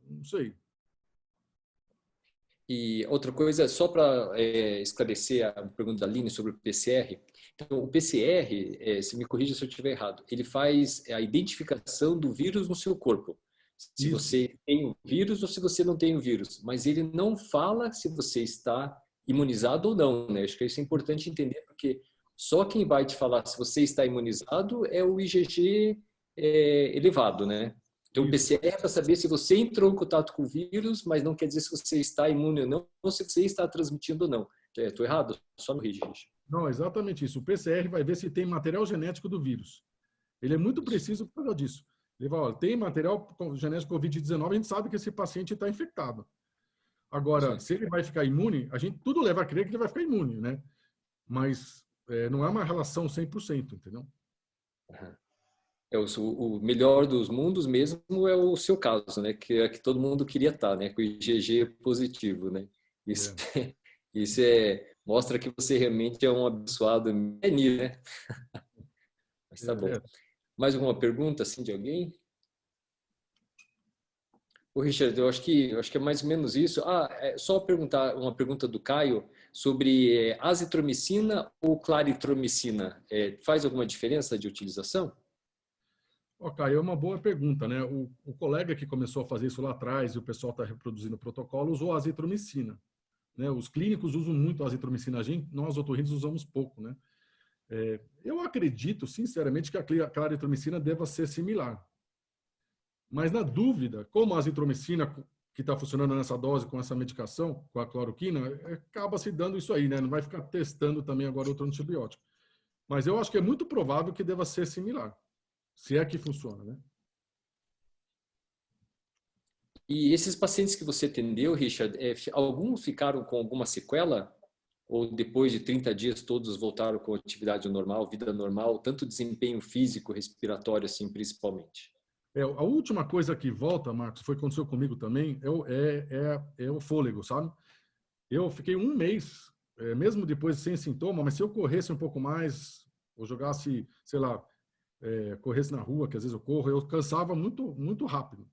Não sei. E outra coisa, só para esclarecer a pergunta da Aline sobre o PCR. Então, o PCR, se me corrija se eu estiver errado, ele faz a identificação do vírus no seu corpo. Se Isso. você tem o vírus ou se você não tem o vírus. Mas ele não fala se você está imunizado ou não, né? Acho que isso é importante entender, porque só quem vai te falar se você está imunizado é o IgG elevado, né? Então, o PCR é para saber se você entrou em contato com o vírus, mas não quer dizer se você está imune ou não, ou se você está transmitindo ou não. Estou errado? Só no RIG. Não, exatamente isso. O PCR vai ver se tem material genético do vírus. Ele é muito preciso por causa disso. Ele vai, olha, tem material genético Covid-19, a gente sabe que esse paciente está infectado. Agora, se ele vai ficar imune, a gente tudo leva a crer que ele vai ficar imune, né? Mas não é uma relação 100%, entendeu? O melhor dos mundos mesmo é o seu caso, né? Que é que todo mundo queria estar, né? Com o IgG positivo, né? Isso, isso mostra que você realmente é um abençoado, né? Mas tá bom. Mais alguma pergunta assim de alguém? Ô, Richard, eu acho que é mais ou menos isso. Só perguntar uma pergunta do Caio sobre azitromicina ou claritromicina. Faz alguma diferença de utilização? Caio, é uma boa pergunta, né? O colega que começou a fazer isso lá atrás e o pessoal está reproduzindo o protocolo usou a azitromicina, né? Os clínicos usam muito a azitromicina, nós otorrinos usamos pouco, né? Eu acredito, sinceramente, que a claritromicina deva ser similar. Mas, na dúvida, como a azitromicina, que está funcionando nessa dose com essa medicação, com a cloroquina, acaba se dando isso aí, né? Não vai ficar testando também agora outro antibiótico. Mas eu acho que é muito provável que deva ser similar, se é que funciona, né? E esses pacientes que você atendeu, Richard, alguns ficaram com alguma sequela? Ou depois de 30 dias todos voltaram com atividade normal, vida normal, tanto desempenho físico, respiratório, assim, principalmente? A última coisa que volta, Marcos, foi o que aconteceu comigo também, é o fôlego, sabe? Eu fiquei um mês, mesmo depois sem sintoma, mas se eu corresse um pouco mais, ou jogasse, sei lá, corresse na rua, que às vezes eu corro, eu cansava muito, muito rápido.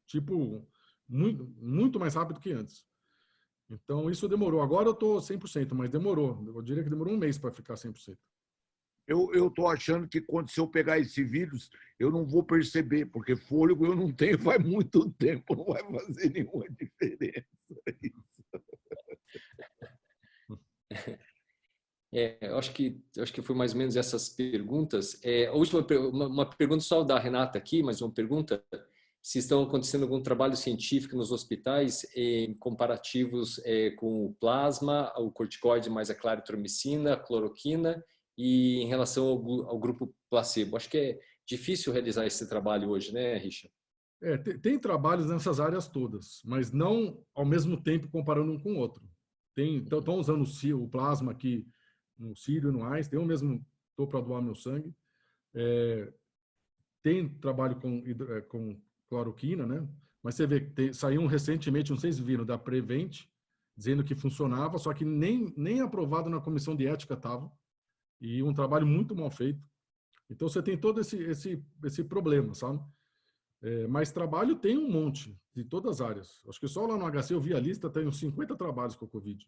Tipo, muito, muito mais rápido que antes. Então, isso demorou. Agora eu estou 100%, mas demorou. Eu diria que demorou um mês para ficar 100%. Eu estou achando que quando se eu pegar esse vírus, eu não vou perceber, porque fôlego eu não tenho faz muito tempo, não vai fazer nenhuma diferença. Eu acho que foi mais ou menos essas perguntas. A última uma pergunta só da Renata aqui, mais uma pergunta. se estão acontecendo algum trabalho científico nos hospitais em comparativos com o plasma, o corticoide mais a claritromicina, a cloroquina, e em relação ao grupo placebo. Acho que é difícil realizar esse trabalho hoje, né, Richard? Tem trabalhos nessas áreas todas, mas não ao mesmo tempo comparando um com o outro. Estão usando o plasma aqui no Sírio, no AIS, eu mesmo estou para doar meu sangue. Tem trabalho com cloroquina, né? Mas você vê que saiu recentemente, não sei se viram, da Prevent, dizendo que funcionava, só que nem aprovado na comissão de ética estava, e um trabalho muito mal feito. Então você tem todo esse problema, sabe? Mas trabalho tem um monte, de todas as áreas. Acho que só lá no HC eu vi a lista, tem uns 50 trabalhos com a Covid.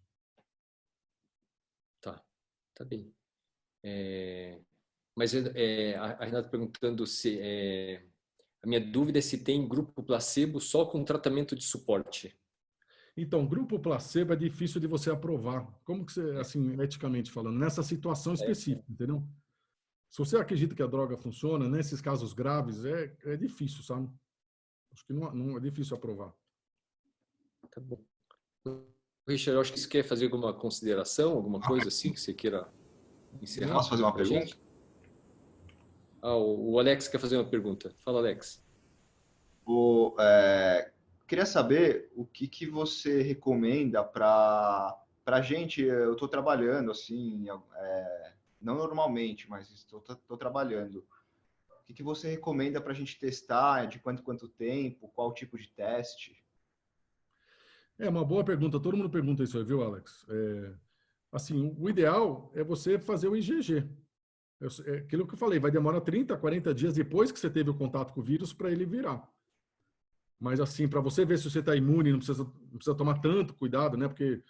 Tá bem. Mas a Renata perguntando se... a minha dúvida é se tem grupo placebo só com tratamento de suporte. Então, grupo placebo é difícil de você aprovar. Como que você, assim, eticamente falando, nessa situação específica, entendeu? Se você acredita que a droga funciona, nesses casos graves, é difícil, sabe? Acho que não é difícil aprovar. Tá bom. Richard, eu acho que você quer fazer alguma consideração, alguma coisa assim que você queira encerrar? Posso fazer uma pergunta? O Alex quer fazer uma pergunta. Fala, Alex. Queria saber o que você recomenda para a gente. Eu estou trabalhando assim, não normalmente, mas estou trabalhando. O que você recomenda para a gente testar? De quanto tempo? Qual tipo de teste? É uma boa pergunta. Todo mundo pergunta isso aí, viu, Alex? Assim, o ideal é você fazer o IgG. Aquilo que eu falei, vai demorar 30, 40 dias depois que você teve o contato com o vírus para ele virar. Mas assim, para você ver se você está imune, não precisa tomar tanto cuidado, né? Porque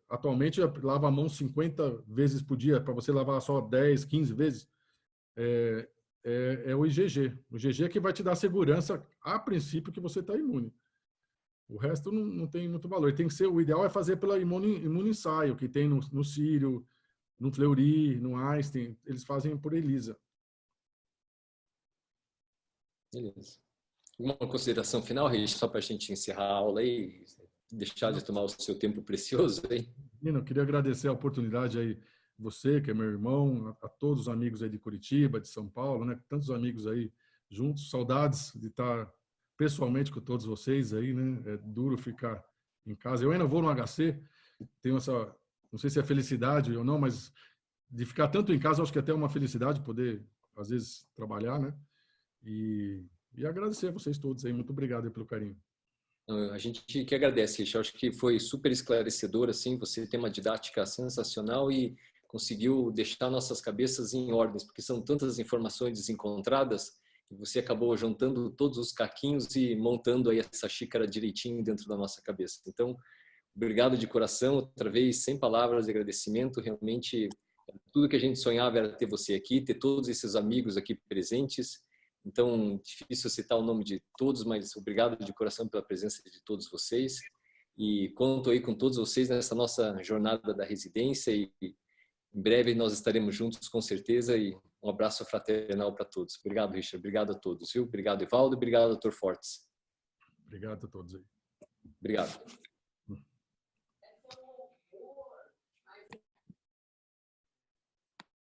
atualmente lava a mão 50 vezes por dia, para você lavar só 10, 15 vezes. É o IgG. O IgG é que vai te dar segurança, a princípio, que você está imune. O resto não tem muito valor. Tem que ser, o ideal é fazer pela imunissaio, que tem no Sírio, no Fleury, no Einstein, eles fazem por ELISA. Beleza. Uma consideração final, Richard, só para a gente encerrar a aula e deixar de tomar o seu tempo precioso, hein? Eu queria agradecer a oportunidade aí, você, que é meu irmão, a todos os amigos aí de Curitiba, de São Paulo, né? Tantos amigos aí juntos, saudades de estar pessoalmente com todos vocês aí, né? É duro ficar em casa. Eu ainda vou no HC, tenho essa, não sei se é felicidade ou não, mas de ficar tanto em casa, eu acho que até é uma felicidade poder, às vezes, trabalhar, né? E agradecer a vocês todos aí. Muito obrigado aí pelo carinho. A gente que agradece, Richard. Acho que foi super esclarecedor, assim, você tem uma didática sensacional e conseguiu deixar nossas cabeças em ordens, porque são tantas informações desencontradas e você acabou juntando todos os caquinhos e montando aí essa xícara direitinho dentro da nossa cabeça. Então, obrigado de coração, outra vez, sem palavras de agradecimento. Realmente, tudo que a gente sonhava era ter você aqui, ter todos esses amigos aqui presentes. Então, difícil citar o nome de todos, mas obrigado de coração pela presença de todos vocês. E conto aí com todos vocês nessa nossa jornada da residência e em breve nós estaremos juntos com certeza e um abraço fraternal para todos. Obrigado, Richard. Obrigado a todos, viu? Obrigado, Evaldo. Obrigado, Dr. Fortes. Obrigado a todos aí. Obrigado.